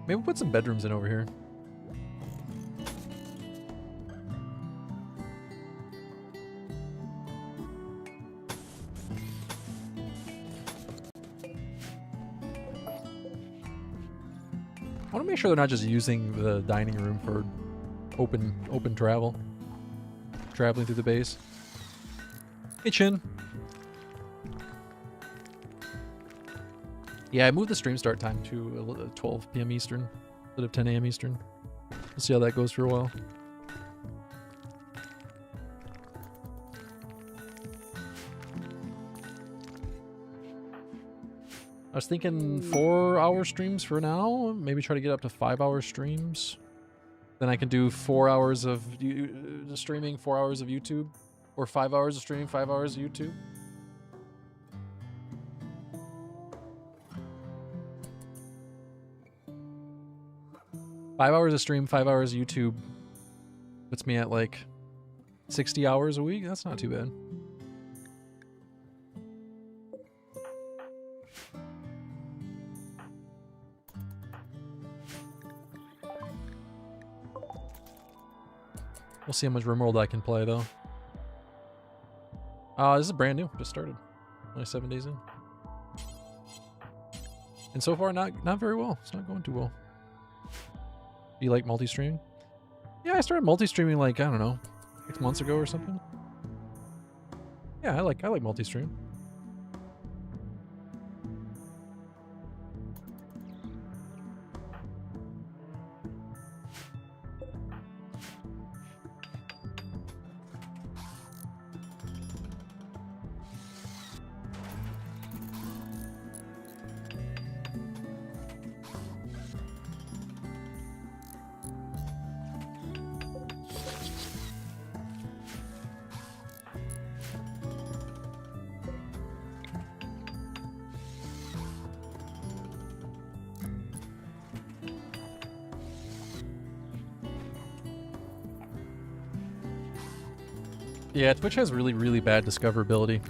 S1: Maybe we'll put some bedrooms in over here. I want to make sure they're not just using the dining room for open travel. Traveling through the base. Hey, Chin. Yeah, I moved the stream start time to 12 p.m. Eastern instead of 10 a.m. Eastern. We'll see how that goes for a while. I was thinking 4-hour streams for now. Maybe try to get up to 5-hour streams. Then I can do 4 hours of streaming, 4 hours of YouTube. Or 5 hours of streaming, 5 hours of YouTube. Five hours of stream, 5 hours of YouTube. Puts me at like 60 hours a week. That's not too bad. We'll see how much RimWorld I can play, though. This is brand new. Just started. Only 7 days in. And so far, not very well. It's not going too well. Do you like multi-streaming? Yeah, I started multi-streaming like, I don't know, 6 months ago or something. Yeah, I like multi-stream. Yeah, Twitch has really, really bad discoverability.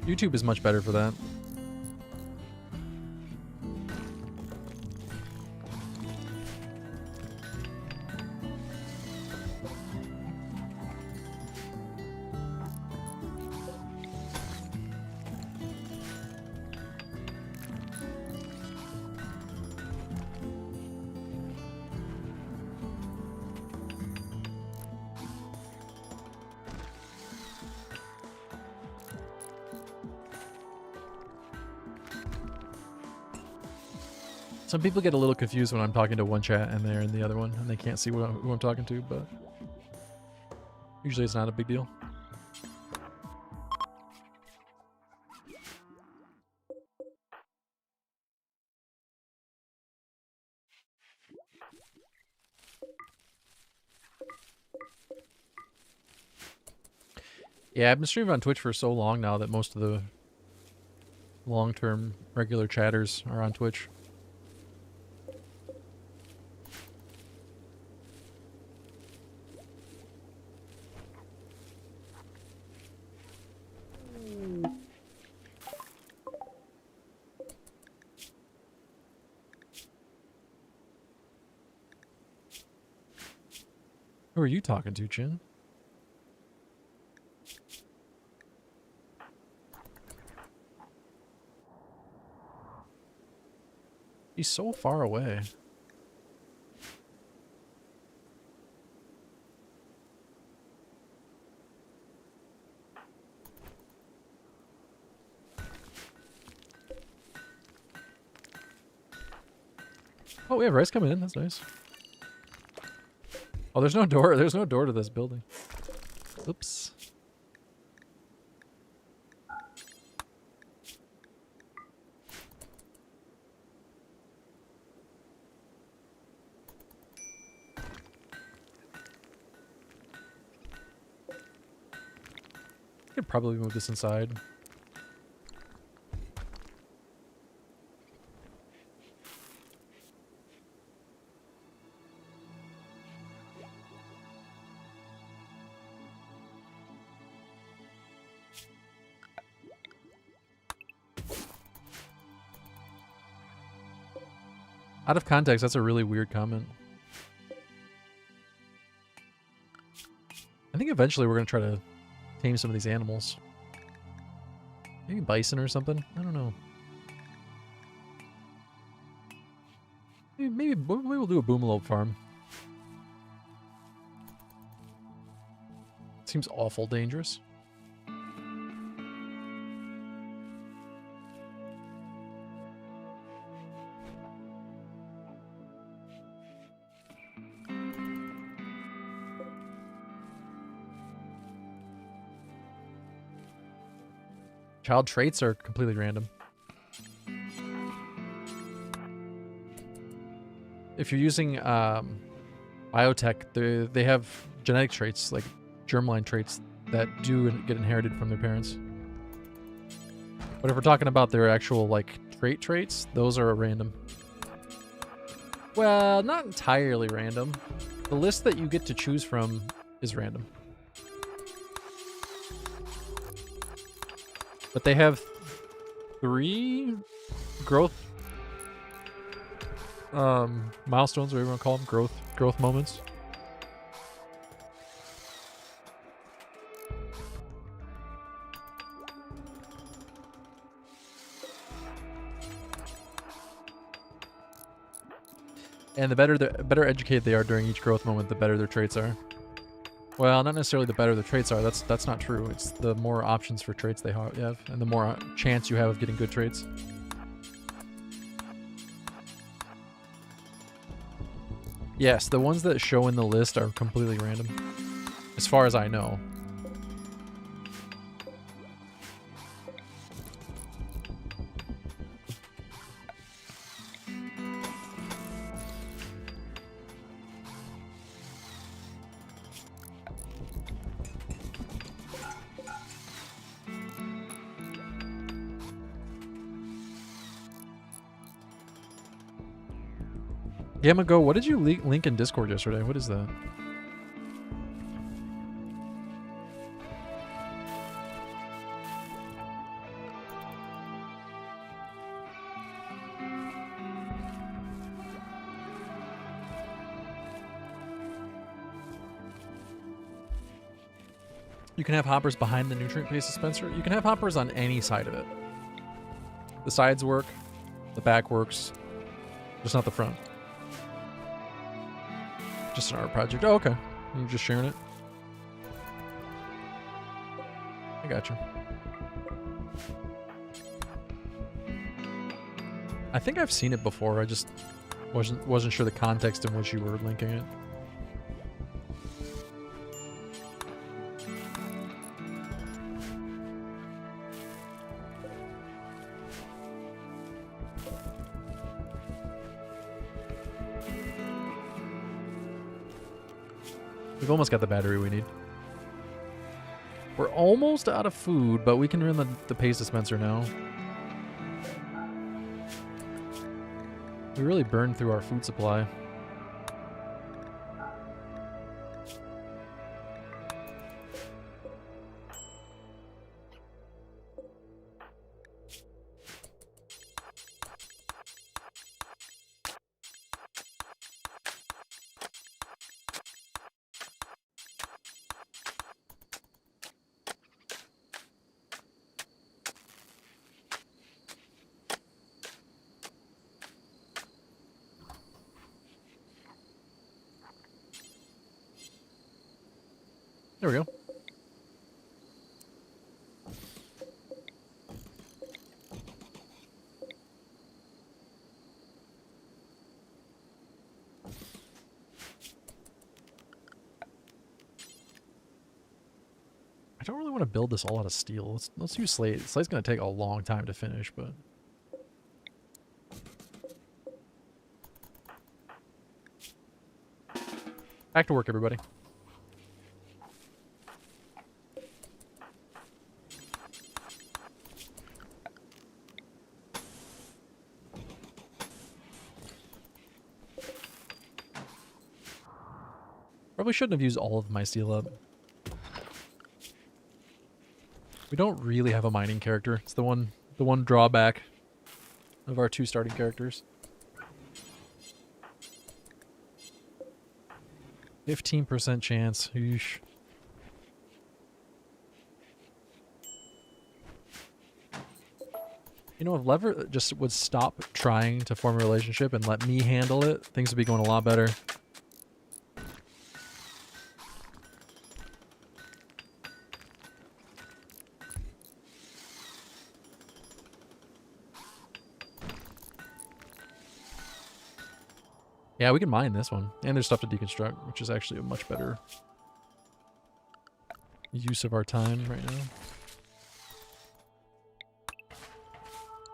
S1: YouTube is much better for that. Some people get a little confused when I'm talking to one chat and they're in the other one, and they can't see who I'm talking to, but usually it's not a big deal. Yeah, I've been streaming on Twitch for so long now that most of the long-term regular chatters are on Twitch. Who are you talking to, Chin? He's so far away. Oh, we have rice coming in. That's nice. Oh, there's no door. There's no door to this building. Oops. I could probably move this inside. Out of context, that's a really weird comment. I think eventually we're going to try to tame some of these animals. Maybe bison or something? I don't know. Maybe we'll do a boomalope farm. Seems awful dangerous. Child traits are completely random. If you're using biotech, they have genetic traits, like germline traits, that do get inherited from their parents. But if we're talking about their actual, like, traits, those are random. Well, not entirely random. The list that you get to choose from is random. But they have 3 growth milestones, whatever you want to call them, growth moments. And the better educated they are during each growth moment, the better their traits are. Well, not necessarily the better the traits are. That's not true. It's the more options for traits they have, and the more chance you have of getting good traits. Yes, the ones that show in the list are completely random, as far as I know. Gamma Go, what did you link in Discord yesterday? What is that? You can have hoppers behind the nutrient-based dispenser. You can have hoppers on any side of it. The sides work, the back works, just not the front. Just an art project. Oh, okay. You're just sharing it. I got you. I think I've seen it before. I just wasn't sure the context in which you were linking it. We've almost got the battery we need. We're almost out of food, but we can run the paste dispenser now. We really burned through our food supply. There we go. don't really want to build this all out of steel. Let's use slate. Slate's going to take a long time to finish, but... Back to work, everybody. Probably shouldn't have used all of my steel up. We don't really have a mining character. It's the one drawback of our 2 starting characters. 15% chance. Eesh. You know, if Lever just would stop trying to form a relationship and let me handle it, things would be going a lot better. Yeah, we can mine this one. And there's stuff to deconstruct, which is actually a much better use of our time right now.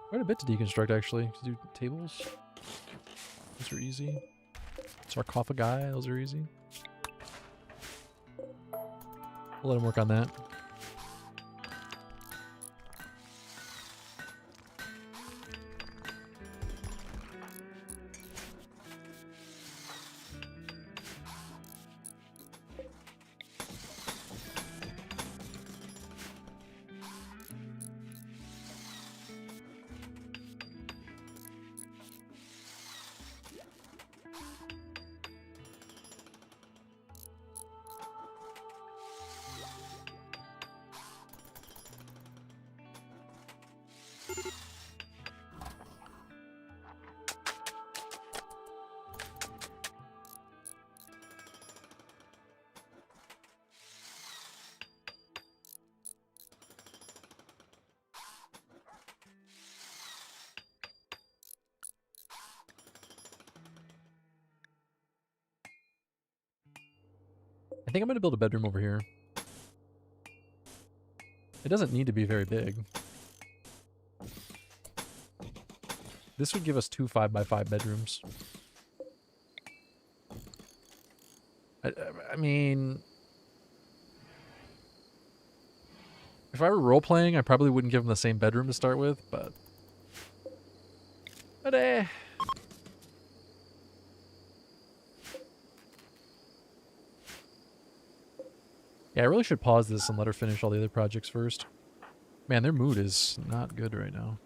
S1: Quite a bit to deconstruct, actually. Do tables. Those are easy. Sarcophagi, those are easy. We'll let him work on that. I think I'm going to build a bedroom over here. It doesn't need to be very big. This would give us 2 5x5 bedrooms. I mean... If I were role-playing, I probably wouldn't give them the same bedroom to start with, but... Yeah, I really should pause this and let her finish all the other projects first. Man, their mood is not good right now.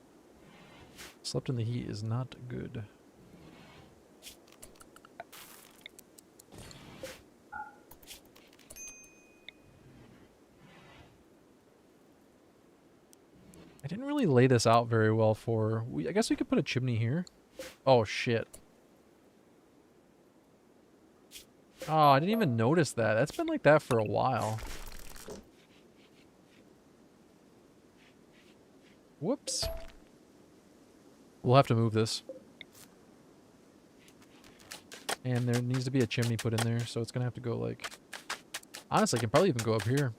S1: Slept in the heat is not good. I didn't really lay this out very well for... I guess we could put a chimney here. Oh, shit. Oh, I didn't even notice that. That's been like that for a while. Whoops. We'll have to move this. And there needs to be a chimney put in there, so it's going to have to go like... Honestly, I can probably even go up here.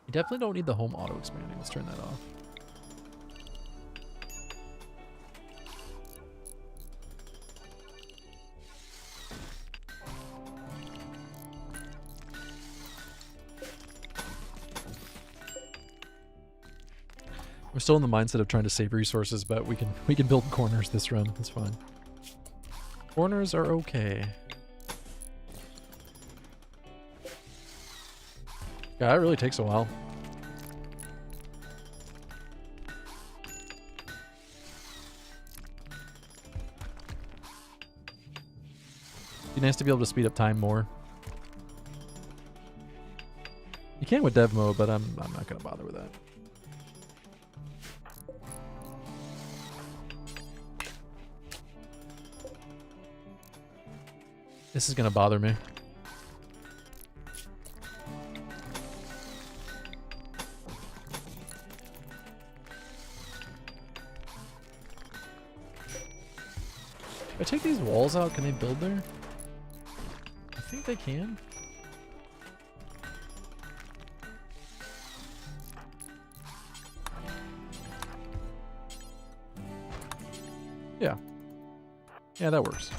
S1: You definitely don't need the home auto expanding. Let's turn that off. We're still in the mindset of trying to save resources, but we can build corners this run. That's fine. Corners are okay. Yeah, it really takes a while. Be nice to be able to speed up time more. You can with dev mode, but I'm not gonna bother with that. This is gonna bother me. If I take these walls out, can they build there? I think they can. Yeah. Yeah, that works.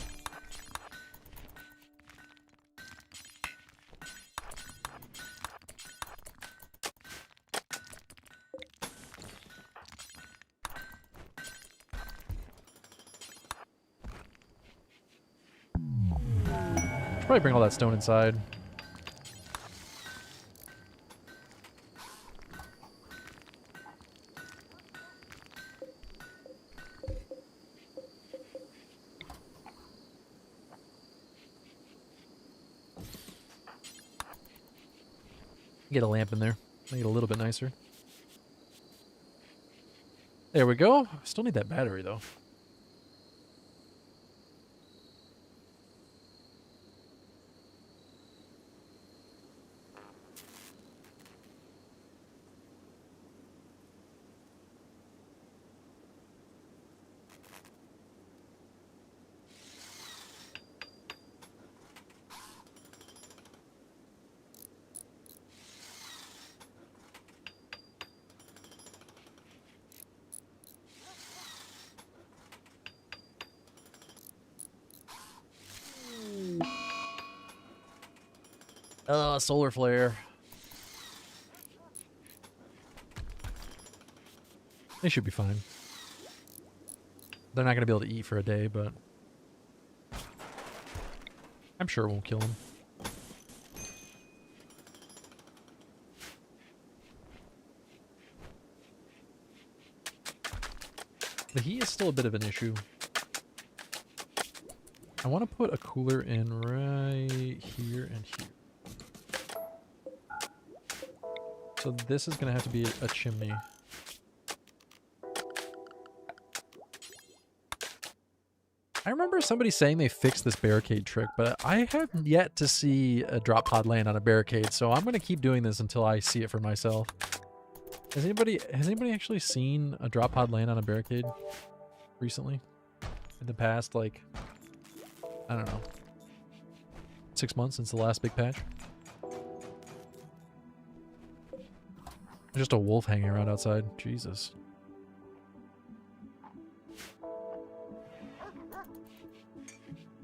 S1: Should probably bring all that stone inside. Get a lamp in there. Make it a little bit nicer. There we go. Still need that battery though. Solar flare. They should be fine. They're not going to be able to eat for a day, but I'm sure it won't kill them. The heat is still a bit of an issue. I want to put a cooler in right here and here. So this is going to have to be a chimney. I remember somebody saying they fixed this barricade trick, but I have yet to see a drop pod land on a barricade, so I'm going to keep doing this until I see it for myself. Has anybody actually seen a drop pod land on a barricade recently? In the past, like, I don't know, 6 months since the last big patch? There's just a wolf hanging around outside. Jesus.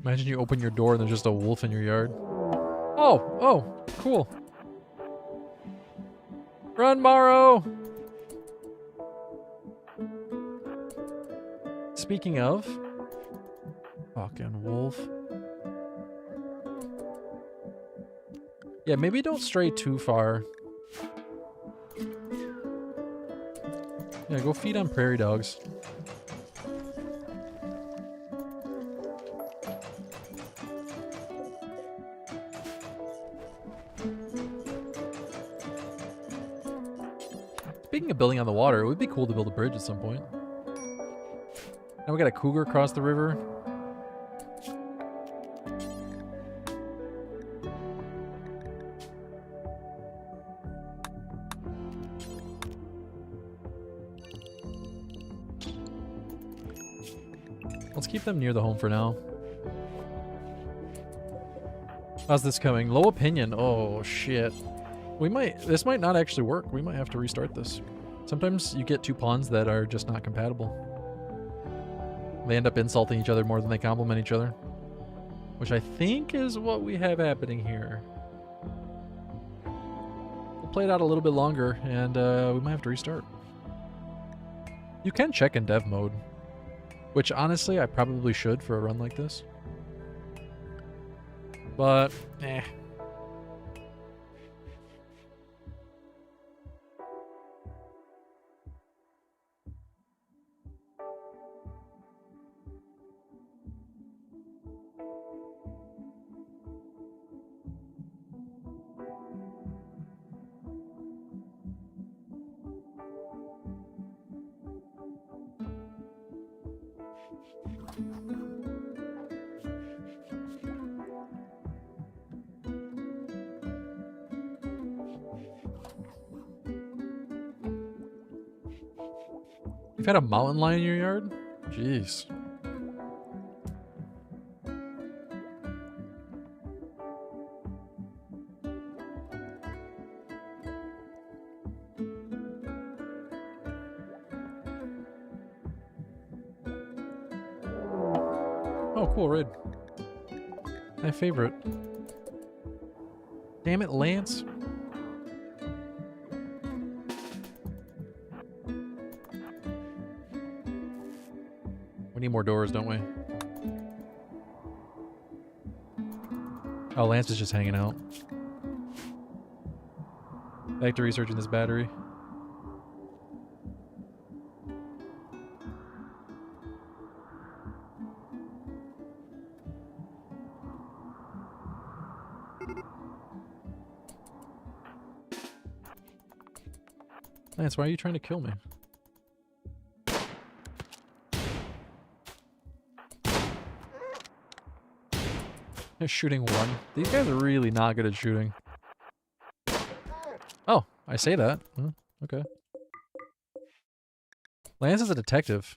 S1: Imagine you open your door and there's just a wolf in your yard. Oh, cool. Run, Morrow! Speaking of... Fucking wolf. Yeah, maybe don't stray too far. Yeah, go feed on prairie dogs. Speaking of building on the water, it would be cool to build a bridge at some point. Now we got a cougar across the river. Let's keep them near the home for now. How's this coming? Low opinion. Oh, shit. This might not actually work. We might have to restart this. Sometimes you get two pawns that are just not compatible. They end up insulting each other more than they compliment each other. Which I think is what we have happening here. We'll play it out a little bit longer, and we might have to restart. You can check in dev mode. Which, honestly, I probably should for a run like this. But, eh. had a mountain lion in your yard? Jeez. Oh, cool, raid. My favorite. Damn it, Lance. We need more doors, don't we? Oh, Lance is just hanging out. Back to researching this battery. Lance, why are you trying to kill me? They're shooting one. These guys are really not good at shooting. Oh, I say that. Okay. Lance is a detective.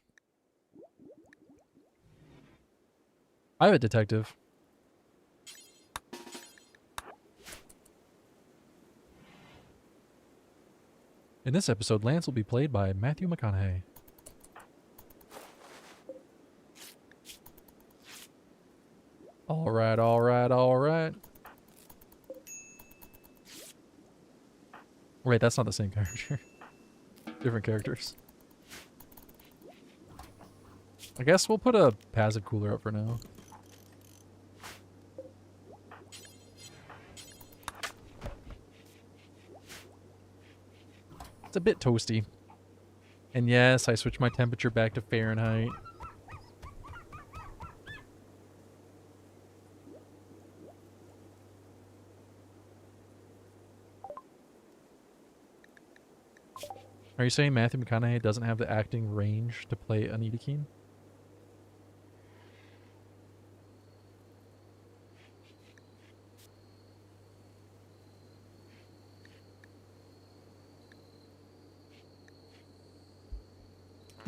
S1: I'm a detective. In this episode, Lance will be played by Matthew McConaughey. Alright, alright, alright. Wait, that's not the same character. Different characters. I guess we'll put a passive cooler up for now. It's a bit toasty. And yes, I switched my temperature back to Fahrenheit. Are you saying Matthew McConaughey doesn't have the acting range to play Anita Keene?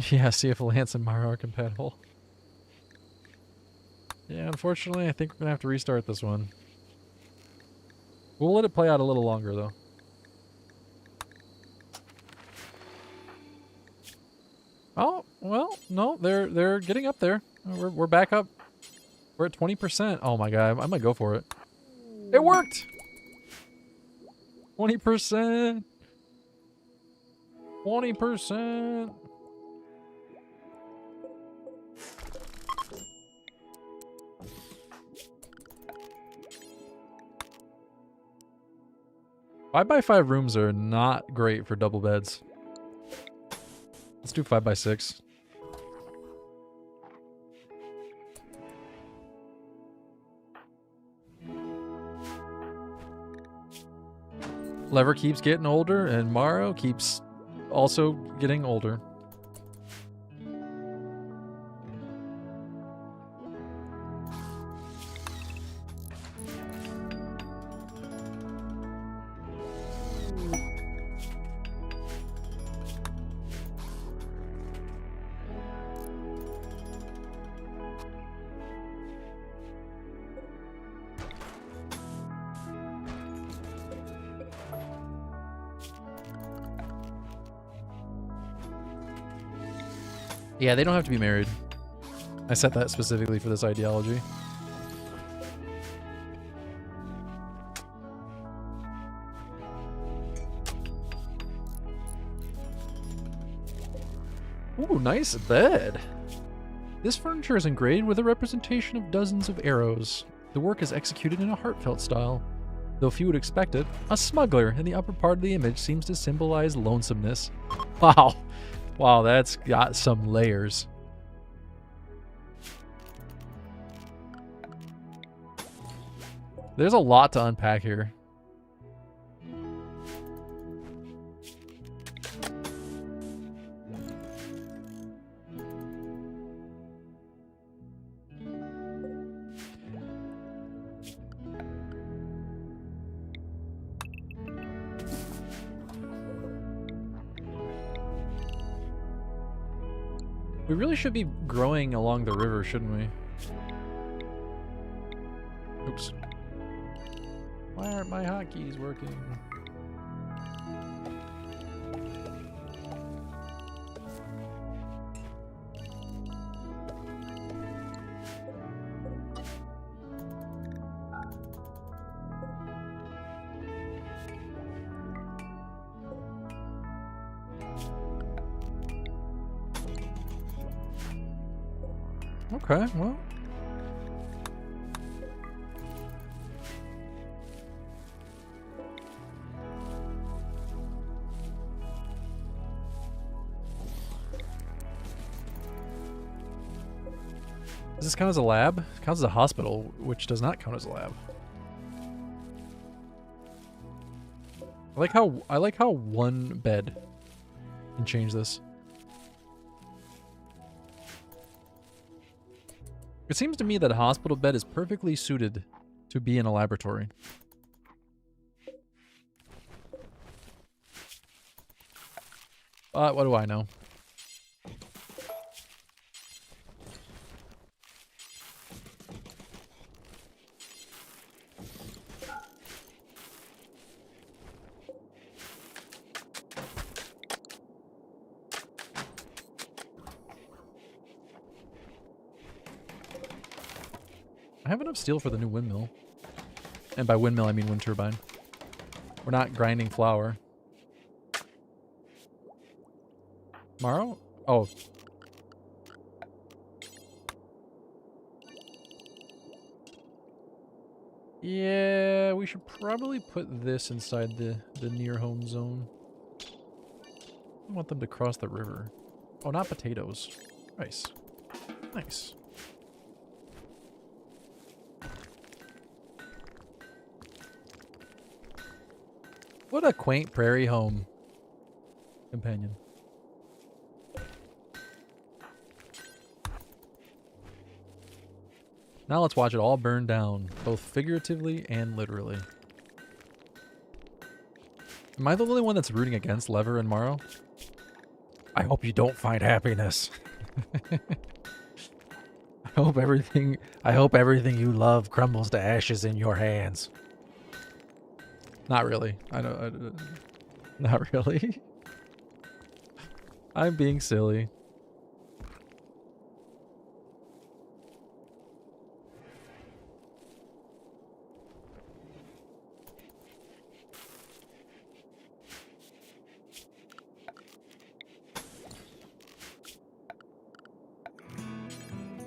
S1: Yeah, see if Lance and Mara are compatible. Yeah, unfortunately, I think we're going to have to restart this one. We'll let it play out a little longer, though. Oh, well, no, they're getting up there. We're back up. We're at 20%. Oh my god, I might go for it. It worked! 20%! 20%! Five by 5 rooms are not great for double beds. Let's do 5 by 6. Lever keeps getting older, and Morrow keeps also getting older. Yeah, they don't have to be married. I set that specifically for this ideology. Ooh, nice bed. This furniture is engraved with a representation of dozens of arrows. The work is executed in a heartfelt style. Though few would expect it, a smuggler in the upper part of the image seems to symbolize lonesomeness. Wow. Wow, that's got some layers. There's a lot to unpack here. We really should be growing along the river, shouldn't we? Oops. Why aren't my hotkeys working? Okay, well. Does this count as a lab? It counts as a hospital, which does not count as a lab. I like how one bed can change this. It seems to me that a hospital bed is perfectly suited to be in a laboratory. What do I know? I have enough steel for the new windmill. And by windmill, I mean wind turbine. We're not grinding flour. Tomorrow? Oh. Yeah, we should probably put this inside the near home zone. I want them to cross the river. Oh, not potatoes. Nice. Nice. What a quaint prairie home companion. Now let's watch it all burn down, both figuratively and literally. Am I the only one that's rooting against Lever and Morrow? I hope you don't find happiness. I hope everything you love crumbles to ashes in your hands. Not really. Not really. I'm being silly.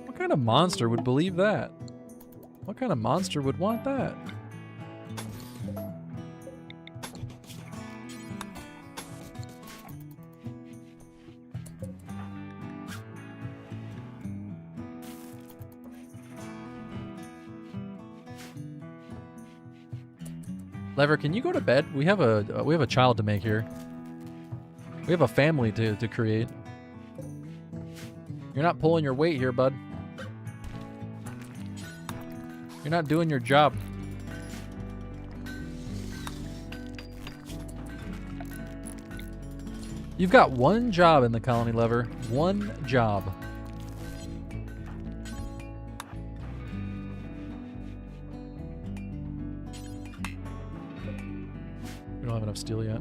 S1: What kind of monster would believe that? What kind of monster would want that? Lever, can you go to bed? We have a child to make here. We have a family to create. You're not pulling your weight here, bud. You're not doing your job. You've got one job in the colony, Lever. One job. We don't have enough steel yet.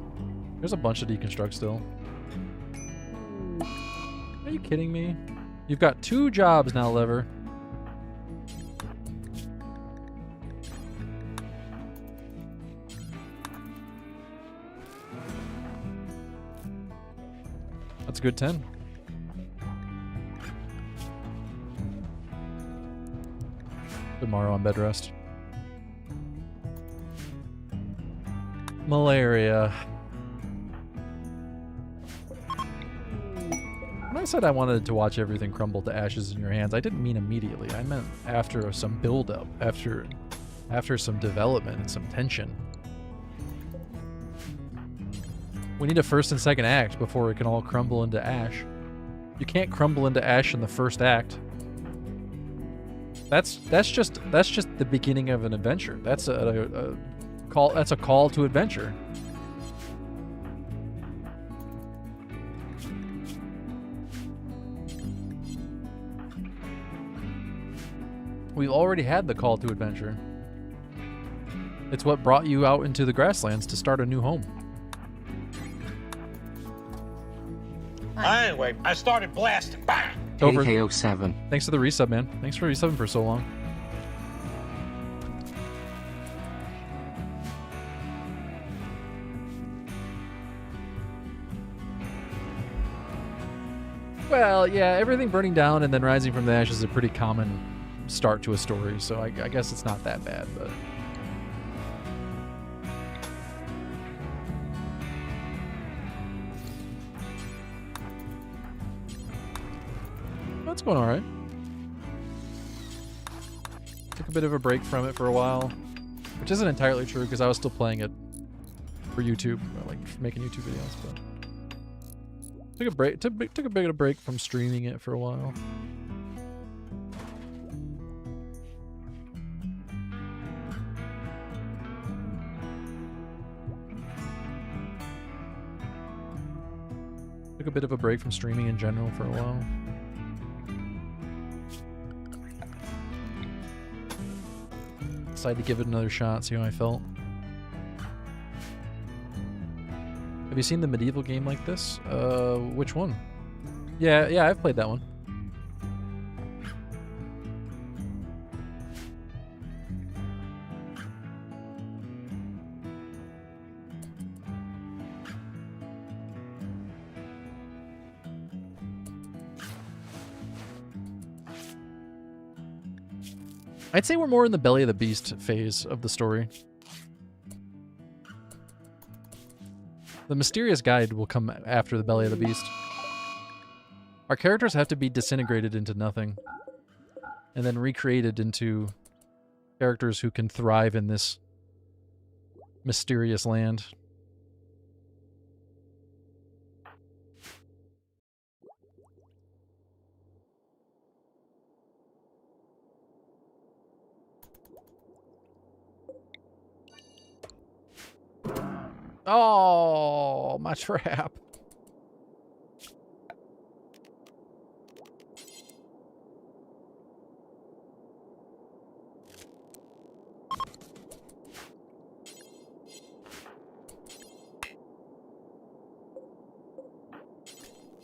S1: There's a bunch to deconstruct still. Are you kidding me? You've got 2 jobs now, Lever. That's a good 10. Tomorrow on bed rest. Malaria. When I said I wanted to watch everything crumble to ashes in your hands, I didn't mean immediately. I meant after some build-up, after some development and some tension. We need a first and second act before it can all crumble into ash. You can't crumble into ash in the first act. That's just the beginning of an adventure. That's a call to adventure. We've already had the call to adventure. It's what brought you out into the grasslands to start a new home.
S2: Anyway, I started blasting. Bang!
S1: Over.
S3: KK07.
S1: Thanks for the resub, man. Thanks for resubbing for so long. Well, yeah, everything burning down and then rising from the ashes is a pretty common start to a story, so I guess it's not that bad, but... That's going alright. Took a bit of a break from it for a while, which isn't entirely true because I was still playing it for YouTube, like making YouTube videos, but... Took a bit of a break from streaming it for a while. Took a bit of a break from streaming in general for a while. Decided to give it another shot, see how I felt. Have you seen the medieval game like this? Which one? Yeah, I've played that one. I'd say we're more in the belly of the beast phase of the story. The mysterious guide will come after the belly of the beast. Our characters have to be disintegrated into nothing and then recreated into characters who can thrive in this mysterious land. Oh, my trap.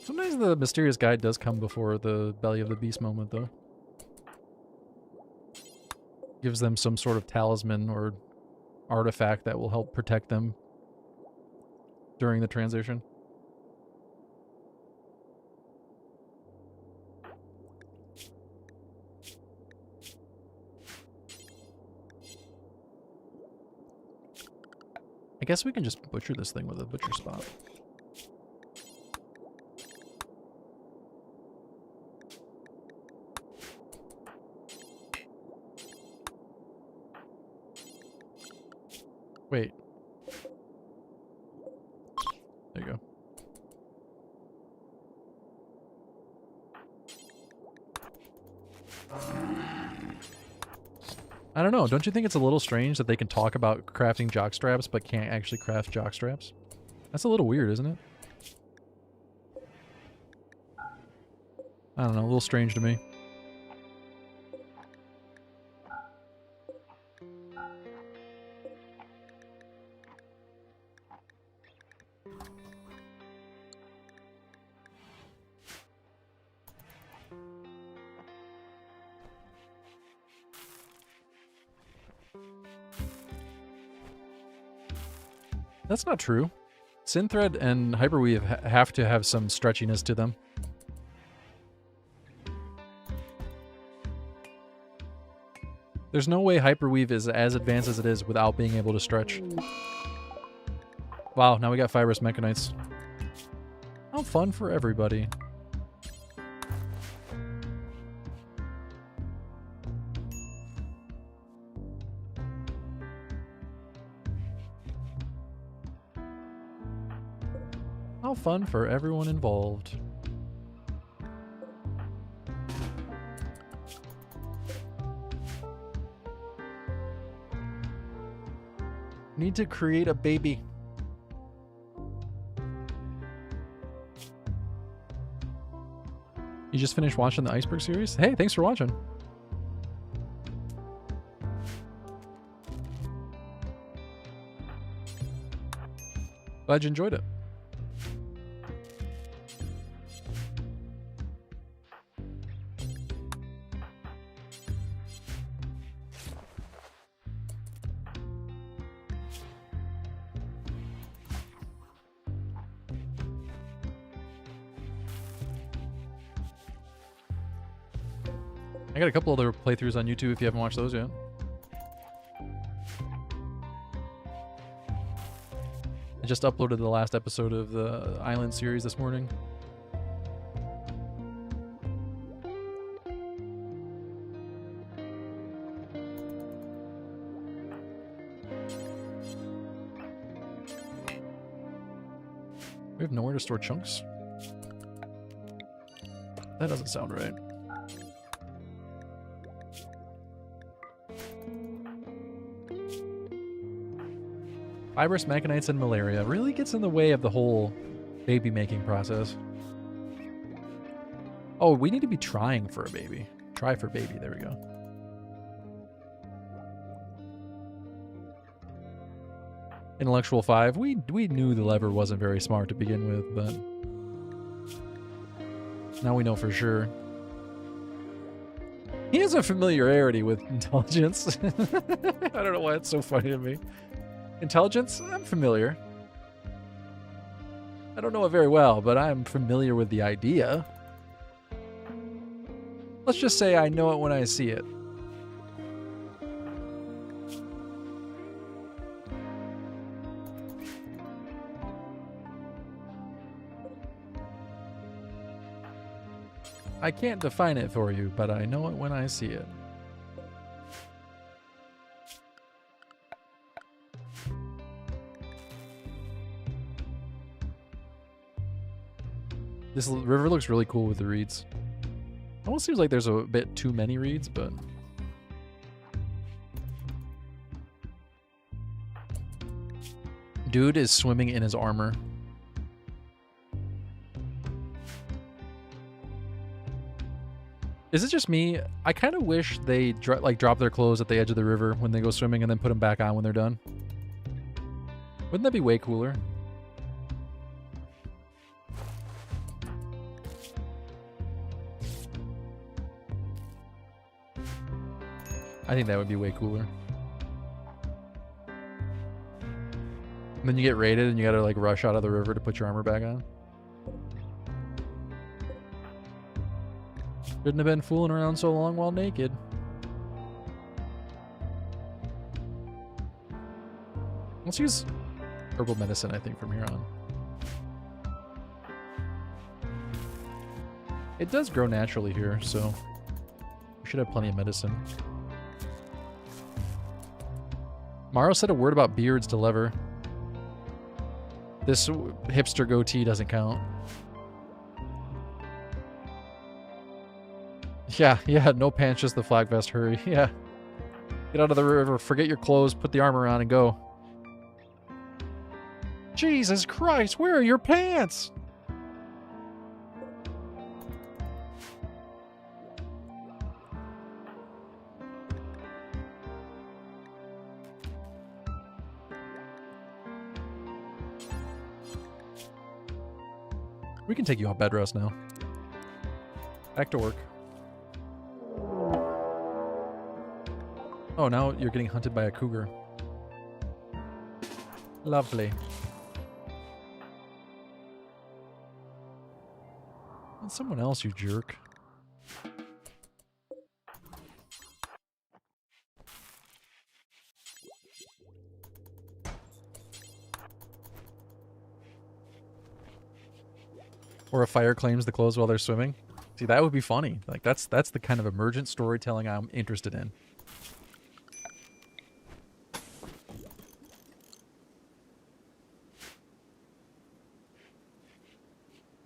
S1: Sometimes the mysterious guide does come before the belly of the beast moment, though. Gives them some sort of talisman or artifact that will help protect them during the transition. I guess we can just butcher this thing with a butcher spot. Wait. There you go. I don't know. Don't you think it's a little strange that they can talk about crafting jockstraps but can't actually craft jockstraps? That's a little weird, isn't it? I don't know. A little strange to me. That's not true. Synthread and Hyperweave have to have some stretchiness to them. There's no way Hyperweave is as advanced as it is without being able to stretch. Wow, now we got fibrous mechanites. How fun for everybody. How fun for everyone involved. Need to create a baby. You just finished watching the Iceberg series? Hey, thanks for watching. Glad you enjoyed it. I got a couple other playthroughs on YouTube if you haven't watched those yet. I just uploaded the last episode of the Island series this morning. We have nowhere to store chunks? That doesn't sound right. Fibrous mechanites and malaria really gets in the way of the whole baby making process. Oh, we need to be trying for a baby. Try for baby, there we go. Intellectual 5, we knew the lever wasn't very smart to begin with, but now we know for sure. He has a familiarity with intelligence. I don't know why it's so funny to me. Intelligence? I'm familiar. I don't know it very well, but I'm familiar with the idea. Let's just say I know it when I see it. I can't define it for you, but I know it when I see it. This river looks really cool with the reeds. Almost seems like there's a bit too many reeds, but... Dude is swimming in his armor. Is it just me? I kind of wish they drop their clothes at the edge of the river when they go swimming and then put them back on when they're done. Wouldn't that be way cooler? I think that would be way cooler. And then you get raided and you gotta like rush out of the river to put your armor back on. Shouldn't have been fooling around so long while naked. Let's use herbal medicine, I think, from here on. It does grow naturally here, so we should have plenty of medicine. Maro said a word about beards to Lever. This hipster goatee doesn't count. Yeah, no pants, just the flag vest, hurry. Yeah. Get out of the river, forget your clothes, put the armor on, and go. Jesus Christ, where are your pants? We can take you off bed rest now. Back to work. Oh, now you're getting hunted by a cougar. Lovely. And someone else, you jerk. Or a fire claims the clothes while they're swimming. See, that would be funny. Like that's the kind of emergent storytelling I'm interested in.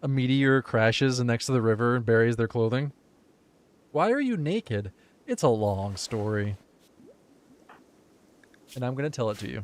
S1: A meteor crashes next to the river and buries their clothing. Why are you naked? It's a long story. And I'm going to tell it to you.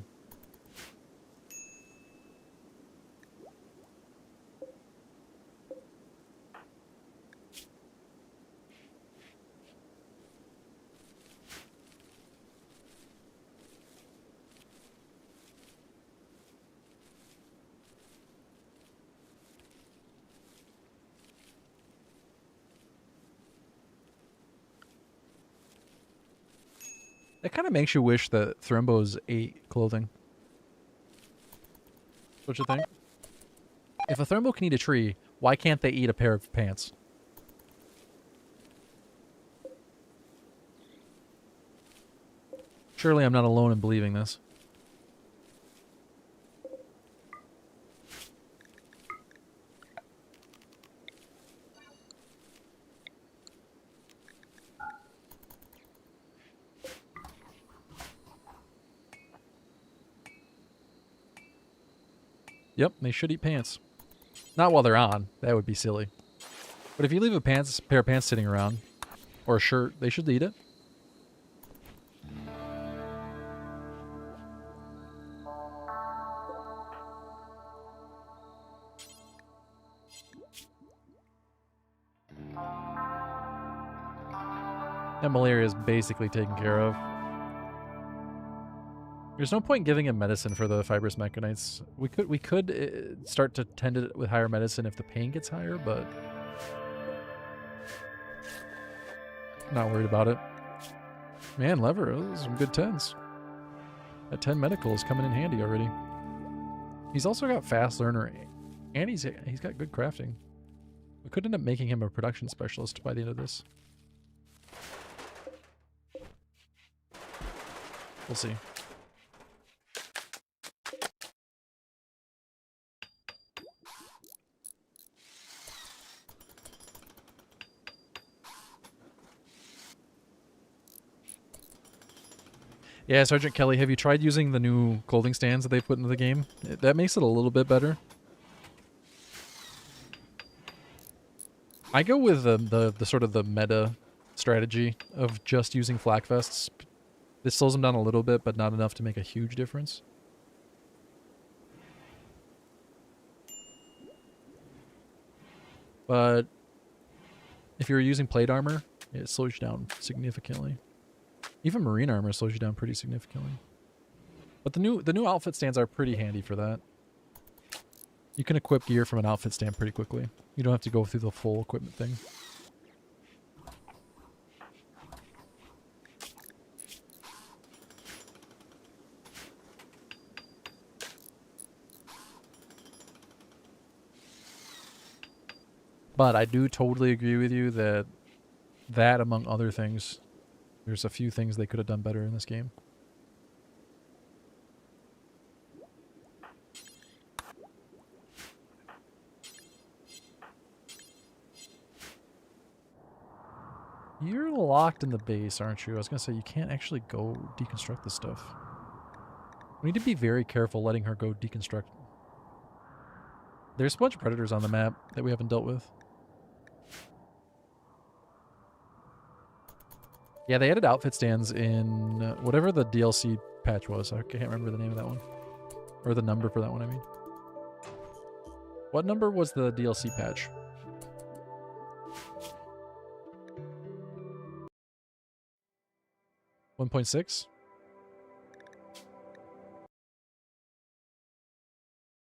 S1: That kind of makes you wish that Thrimbos ate clothing. What you think? If a Thrimbo can eat a tree, why can't they eat a pair of pants? Surely I'm not alone in believing this. Yep, they should eat pants. Not while they're on. That would be silly. But if you leave a pair of pants sitting around, or a shirt, they should eat it. That malaria is basically taken care of. There's no point giving him medicine for the fibrous mechanites. We could start to tend it with higher medicine if the pain gets higher, but not worried about it. Man, lever, those are some good 10s. That 10 medical is coming in handy already. He's also got fast learner, and he's got good crafting. We could end up making him a production specialist by the end of this. We'll see. Yeah, Sergeant Kelly, have you tried using the new clothing stands that they put into the game? That makes it a little bit better. I go with the sort of the meta strategy of just using flak vests. This slows them down a little bit, but not enough to make a huge difference. But if you're using plate armor, it slows you down significantly. Even marine armor slows you down pretty significantly. But the new outfit stands are pretty handy for that. You can equip gear from an outfit stand pretty quickly. You don't have to go through the full equipment thing. But I do totally agree with you that among other things, there's a few things they could have done better in this game. You're locked in the base, aren't you? I was going to say, you can't actually go deconstruct this stuff. We need to be very careful letting her go deconstruct. There's a bunch of predators on the map that we haven't dealt with. Yeah, they added outfit stands in whatever the DLC patch was. I can't remember the name of that one. Or the number for that one, I mean. What number was the DLC patch? .6?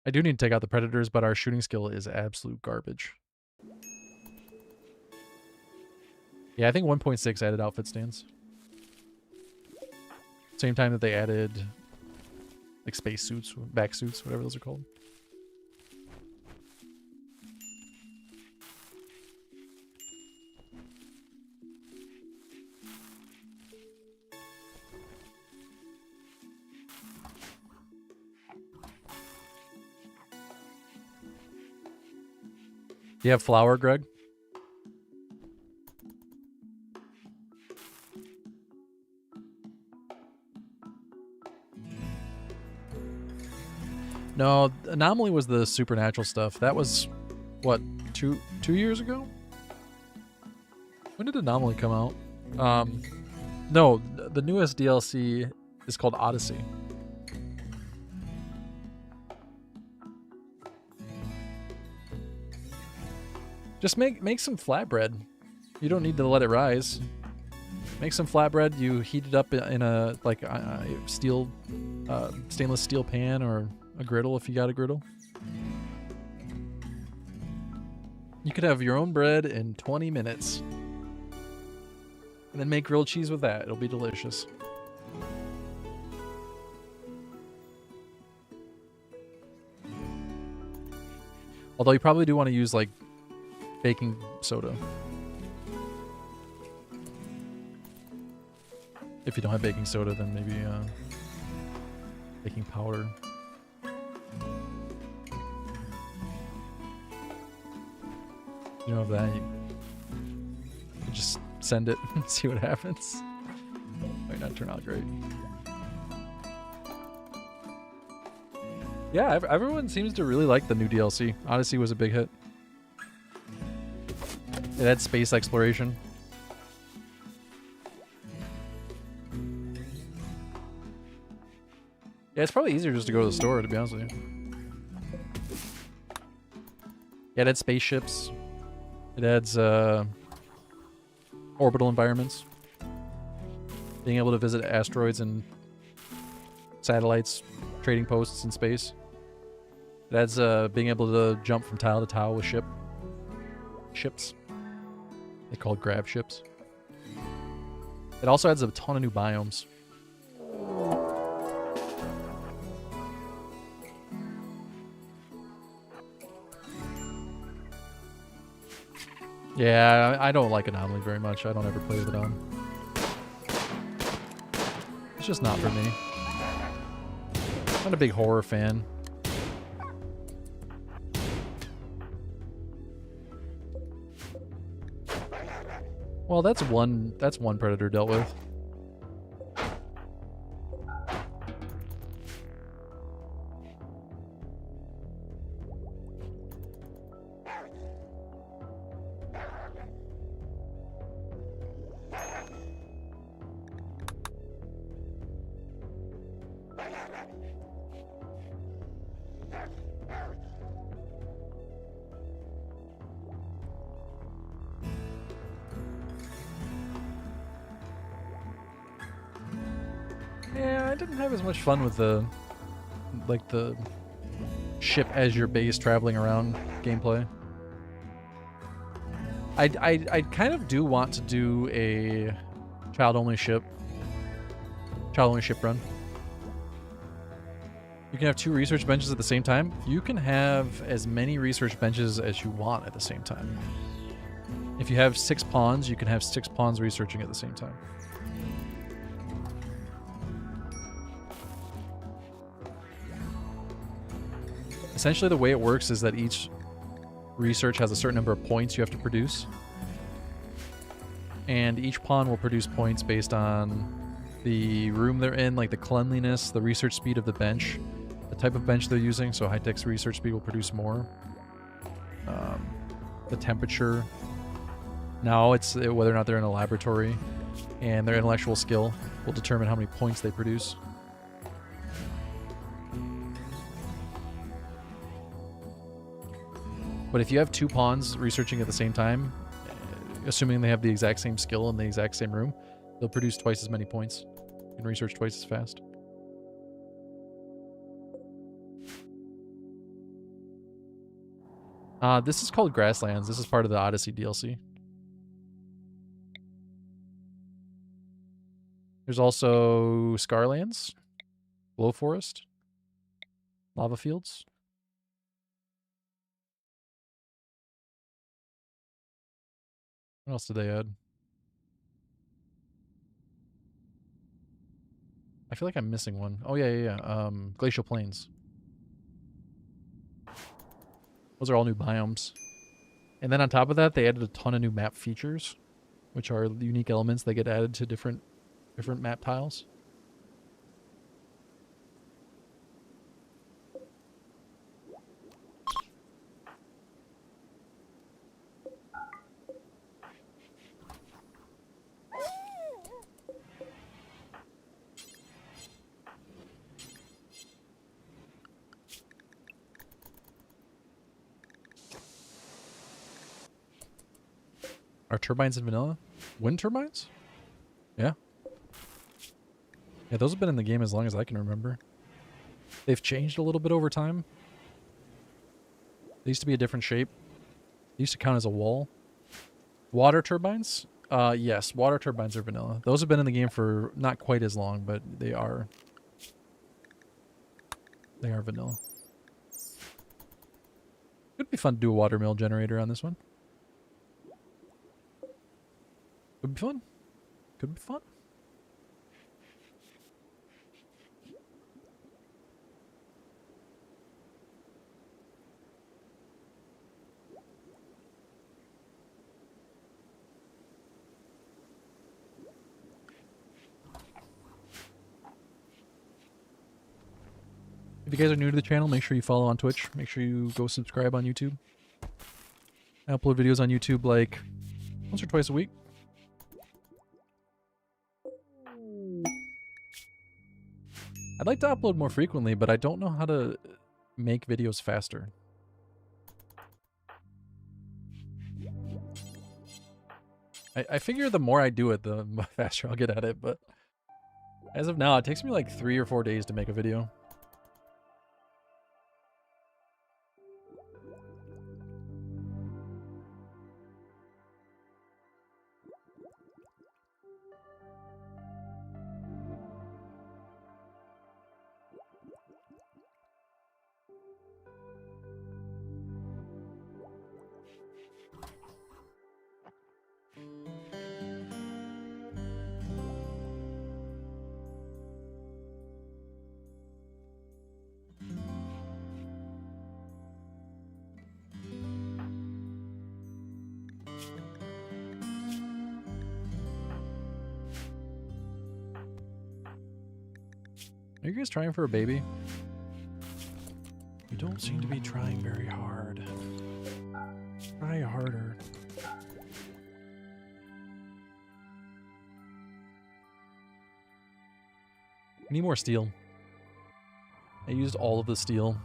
S1: I do need to take out the predators, but our shooting skill is absolute garbage. Yeah, I think 1.6 added outfit stands. Same time that they added like space suits, back suits, whatever those are called. Do you have flour, Greg? No, Anomaly was the supernatural stuff. That was, what, two years ago? When did Anomaly come out? No, the newest DLC is called Odyssey. Just make some flatbread. You don't need to let it rise. Make some flatbread. You heat it up in a stainless steel pan or a griddle if you got a griddle. You could have your own bread in 20 minutes. And then make grilled cheese with that. It'll be delicious. Although you probably do want to use like baking soda. If you don't have baking soda, then maybe baking powder. You know, that you just send it and see what happens. Might not turn out great. Yeah, everyone seems to really like the new DLC. Odyssey was a big hit. It had space exploration. Yeah, it's probably easier just to go to the store, to be honest with you. Yeah, it had spaceships. It adds orbital environments. Being able to visit asteroids and satellites, trading posts in space. It adds being able to jump from tile to tile with ships. They're called grav ships. It also adds a ton of new biomes. Yeah, I don't like Anomaly very much. I don't ever play with it on. It's just not for me. Not a big horror fan. Well, that's one predator dealt with. Yeah, I didn't have as much fun with the ship as your base traveling around gameplay. I kind of do want to do a child-only ship run. You can have 2 research benches at the same time. You can have as many research benches as you want at the same time. If you have 6 pawns, you can have 6 pawns researching at the same time. Essentially, the way it works is that each research has a certain number of points you have to produce. And each pawn will produce points based on the room they're in, like the cleanliness, the research speed of the bench, the type of bench they're using. So high-tech's research speed will produce more. The temperature. Now it's whether or not they're in a laboratory. And their intellectual skill will determine how many points they produce. But if you have 2 pawns researching at the same time, assuming they have the exact same skill in the exact same room, they'll produce twice as many points and research twice as fast. This is called Grasslands. This is part of the Odyssey DLC. There's also Scarlands, Glow Forest, Lava Fields. What else did they add? I feel like I'm missing one. Oh, yeah. Glacial Plains. Those are all new biomes. And then on top of that, they added a ton of new map features, which are unique elements that get added to different map tiles. Are turbines in vanilla? Wind turbines? Yeah. Yeah, those have been in the game as long as I can remember. They've changed a little bit over time. They used to be a different shape. They used to count as a wall. Water turbines? Yes, water turbines are vanilla. Those have been in the game for not quite as long, but they are vanilla. Could be fun to do a watermill generator on this one. Could be fun. Could be fun. If you guys are new to the channel, make sure you follow on Twitch. Make sure you go subscribe on YouTube. I upload videos on YouTube like once or twice a week. I'd like to upload more frequently, but I don't know how to make videos faster. I figure the more I do it, the faster I'll get at it, but as of now, it takes me like 3 or 4 days to make a video. Are you guys trying for a baby? You don't seem to be trying very hard. Try harder. I need more steel. I used all of the steel.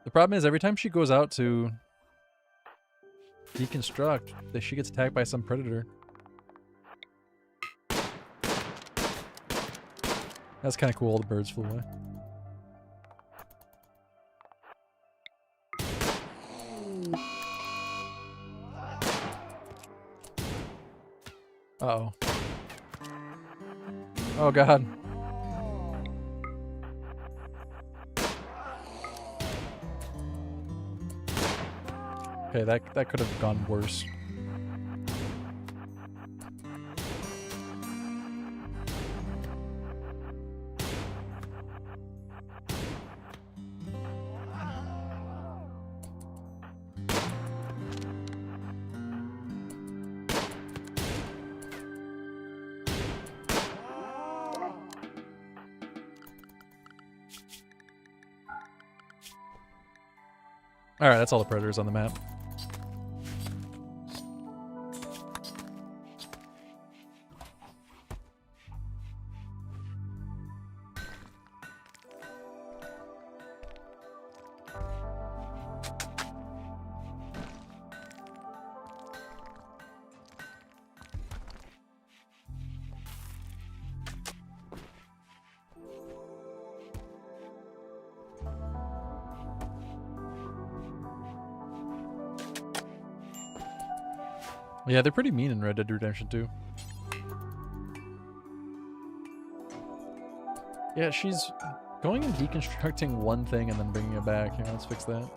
S1: The problem is every time she goes out to deconstruct, that she gets attacked by some predator. That's kind of cool, all the birds flew away. Uh-oh. Oh god. Okay, that could have gone worse. Alright, that's all the predators on the map. Yeah, they're pretty mean in Red Dead Redemption 2. Yeah, she's going and deconstructing one thing and then bringing it back. Here, let's fix that.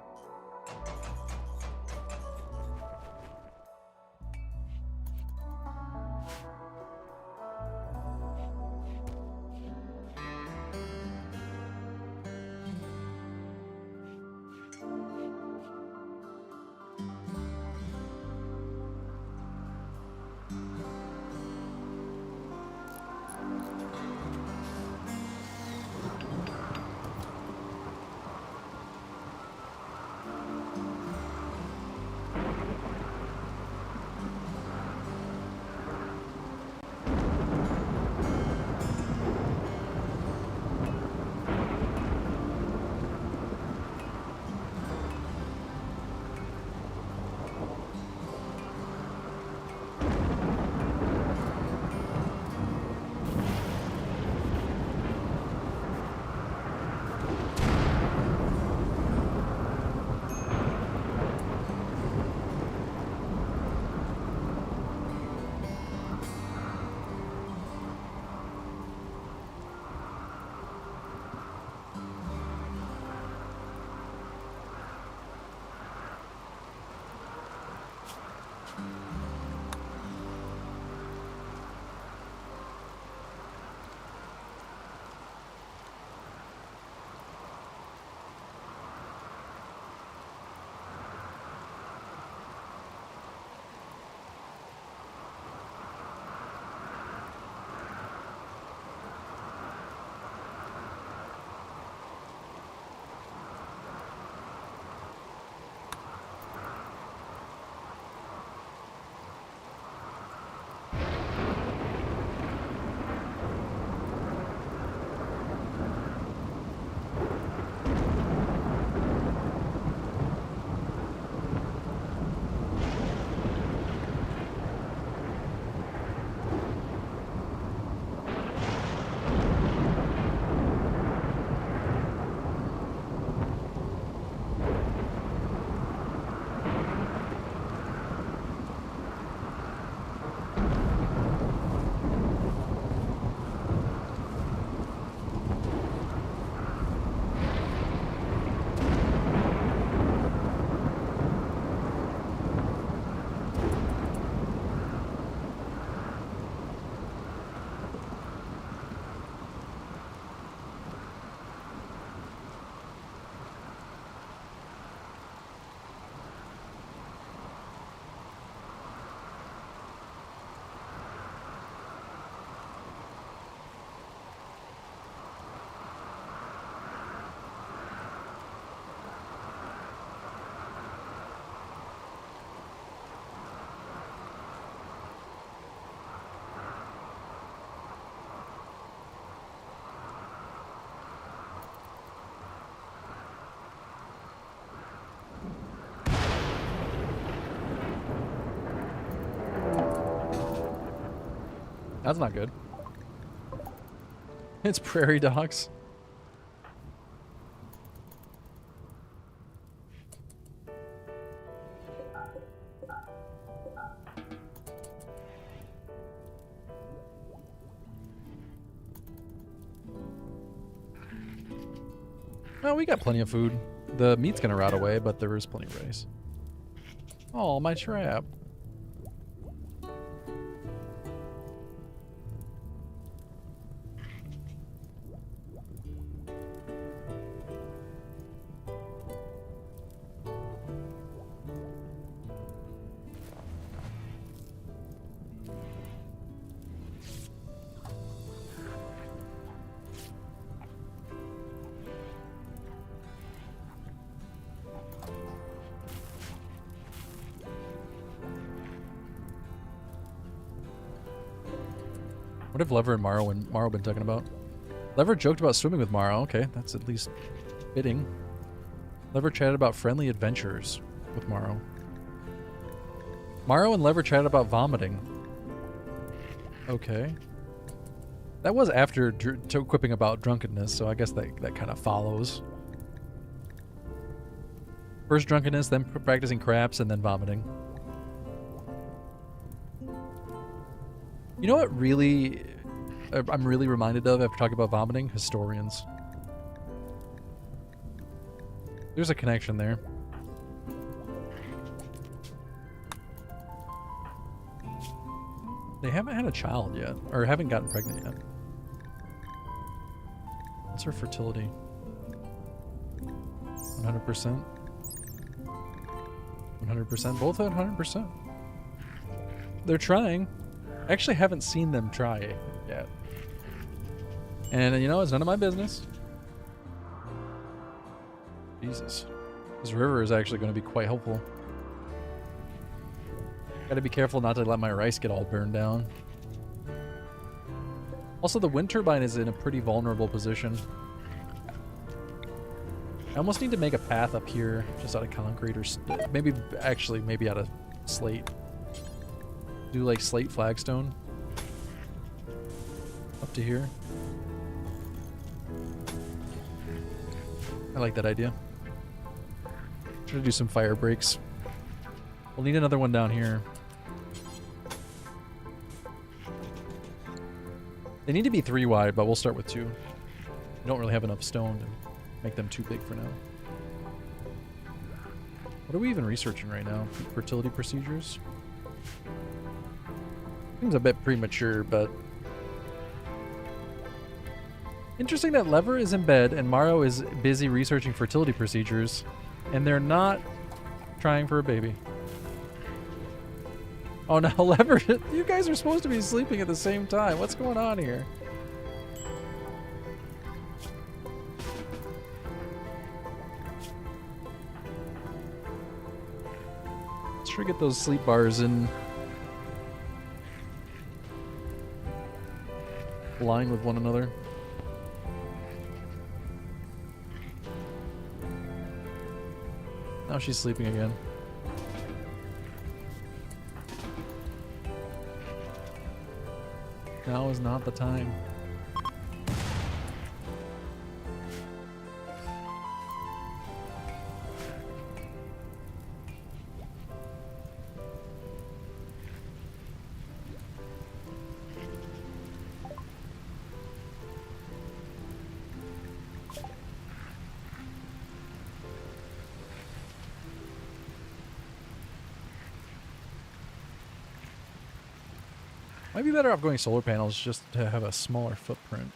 S1: That's not good. It's prairie dogs. Well, we got plenty of food. The meat's gonna rot away, but there is plenty of rice. Oh, my trap. What have Lever and Morrow been talking about? Lever joked about swimming with Morrow. Okay, that's at least fitting. Lever chatted about friendly adventures with Morrow. Morrow and Lever chatted about vomiting. Okay. That was after quipping about drunkenness, so I guess that kind of follows. First drunkenness, then practicing craps, and then vomiting. You know what really I'm really reminded of after talking about vomiting? Historians. There's a connection there. They haven't had a child yet, or haven't gotten pregnant yet. What's her fertility? 100%? 100%? Both at 100%. They're trying. I actually haven't seen them try yet. And you know, it's none of my business. Jesus. This river is actually going to be quite helpful. Gotta be careful not to let my rice get all burned down. Also, the wind turbine is in a pretty vulnerable position. I almost need to make a path up here, just out of concrete, or maybe out of slate. Do like slate flagstone up to here. I like that idea. Try to do some fire breaks. We'll need another one down here. They need to be 3 wide, but we'll start with 2. We don't really have enough stone to make them too big for now. What are we even researching right now? Fertility procedures? Seems a bit premature, but... Interesting that Lever is in bed and Morrow is busy researching fertility procedures, and they're not trying for a baby. Oh no, Lever, you guys are supposed to be sleeping at the same time. What's going on here? Let's try to get those sleep bars in line with one another. Now she's sleeping again. Now is not the time. Might be better off going solar panels just to have a smaller footprint.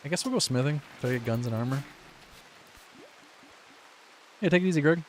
S1: I guess we'll go smithing. Try to get guns and armor. Yeah, take it easy, Greg.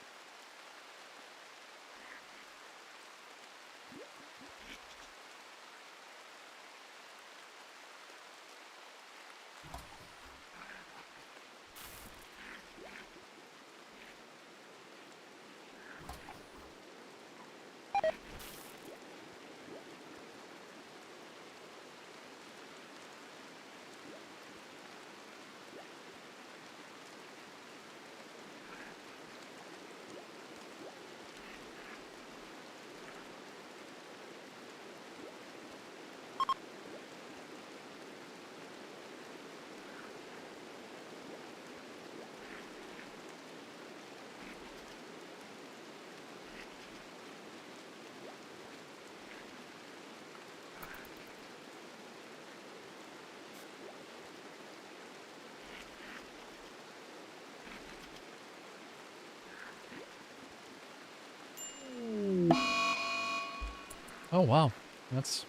S1: Oh, wow. That's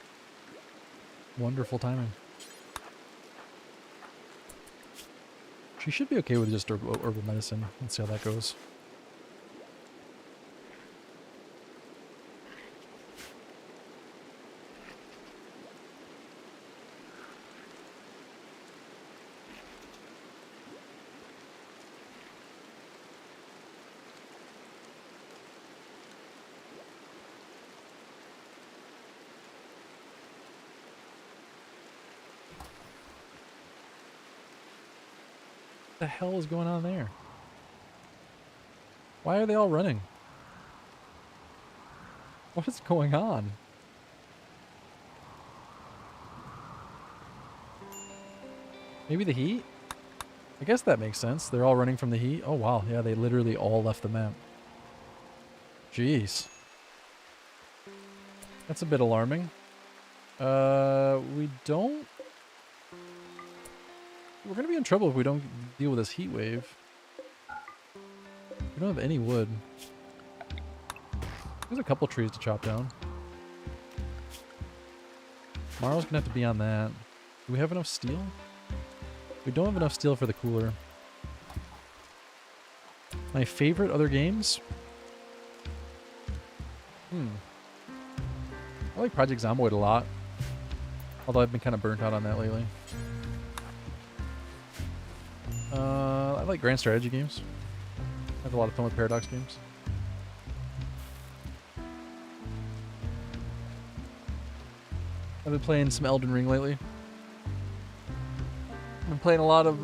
S1: wonderful timing. She should be okay with just herbal medicine. Let's see how that goes. What the hell is going on there? Why are they all running? What is going on? Maybe the heat? I guess that makes sense. They're all running from the heat. Oh, wow. Yeah, they literally all left the map. Jeez. That's a bit alarming. We don't... We're going to be in trouble if we don't deal with this heat wave. We don't have any wood. There's a couple trees to chop down. Tomorrow's going to have to be on that. Do we have enough steel? We don't have enough steel for the cooler. My favorite other games? I like Project Zomboid a lot. Although I've been kind of burnt out on that lately. I like grand strategy games. I have a lot of fun with Paradox games. I've been playing some Elden Ring lately. I've been playing a lot of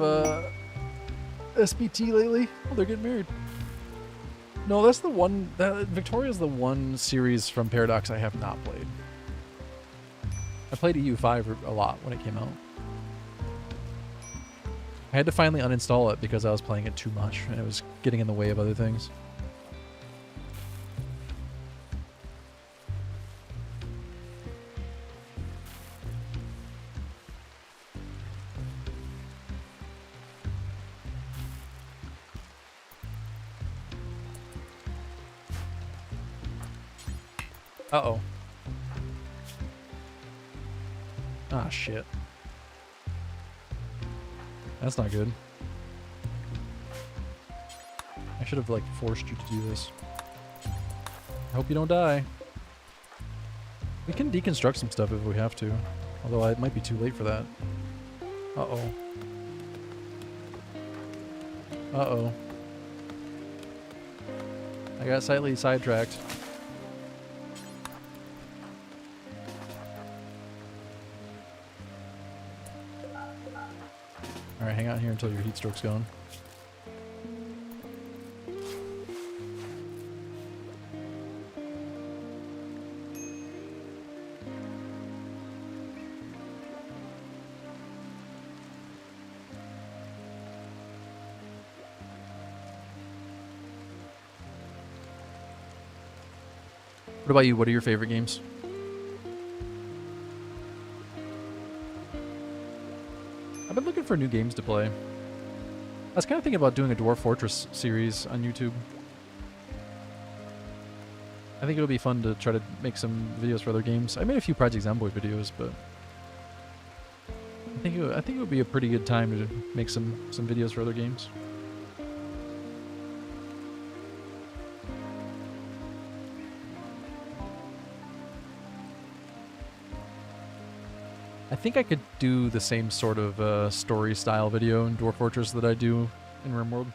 S1: SBT lately. Oh, they're getting married. No, that's the one... Victoria's the one series from Paradox I have not played. I played EU5 a lot when it came out. I had to finally uninstall it because I was playing it too much and it was getting in the way of other things. Uh-oh. Ah, shit. That's not good. I should have, like, forced you to do this. I hope you don't die. We can deconstruct some stuff if we have to. Although it might be too late for that. Uh-oh. Uh-oh. I got slightly sidetracked. Alright, hang out here until your heat stroke's gone. What about you? What are your favorite games? I've been looking for new games to play. I was kind of thinking about doing a Dwarf Fortress series on YouTube. I think it'll be fun to try to make some videos for other games. I made a few Project Zomboid videos, but I think it would be a pretty good time to make some videos for other games. I think I could do the same sort of story style video in Dwarf Fortress that I do in RimWorld.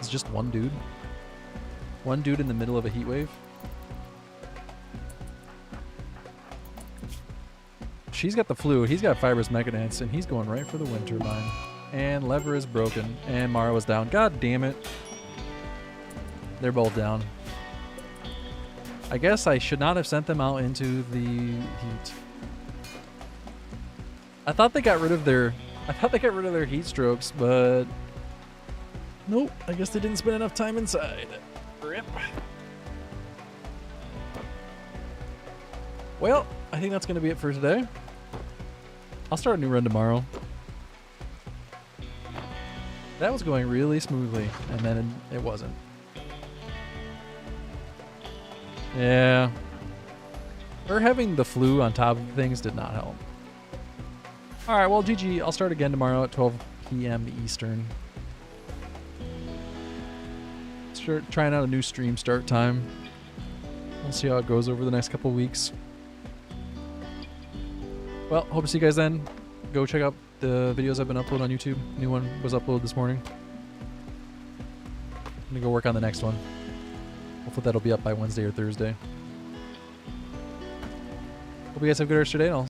S1: just one dude. One dude in the middle of a heat wave. She's got the flu. He's got fibrous mechanance, and he's going right for the wind turbine. And lever is broken. And Mara was down. God damn it. They're both down. I guess I should not have sent them out into the heat. I thought they got rid of their heat strokes, but nope. I guess they didn't spend enough time inside. Rip. Well, I think that's going to be it for today. I'll start a new run tomorrow. That was going really smoothly, and then it wasn't. Yeah. Her having the flu on top of things did not help. Alright, well, GG. I'll start again tomorrow at 12 p.m. Eastern. Start trying out a new stream start time. We'll see how it goes over the next couple weeks. Well, hope to see you guys then. Go check out the videos I've been uploading on YouTube. New one was uploaded this morning. I'm gonna go work on the next one. Hopefully that'll be up by Wednesday or Thursday. Hope you guys have a good rest of your day, and I'll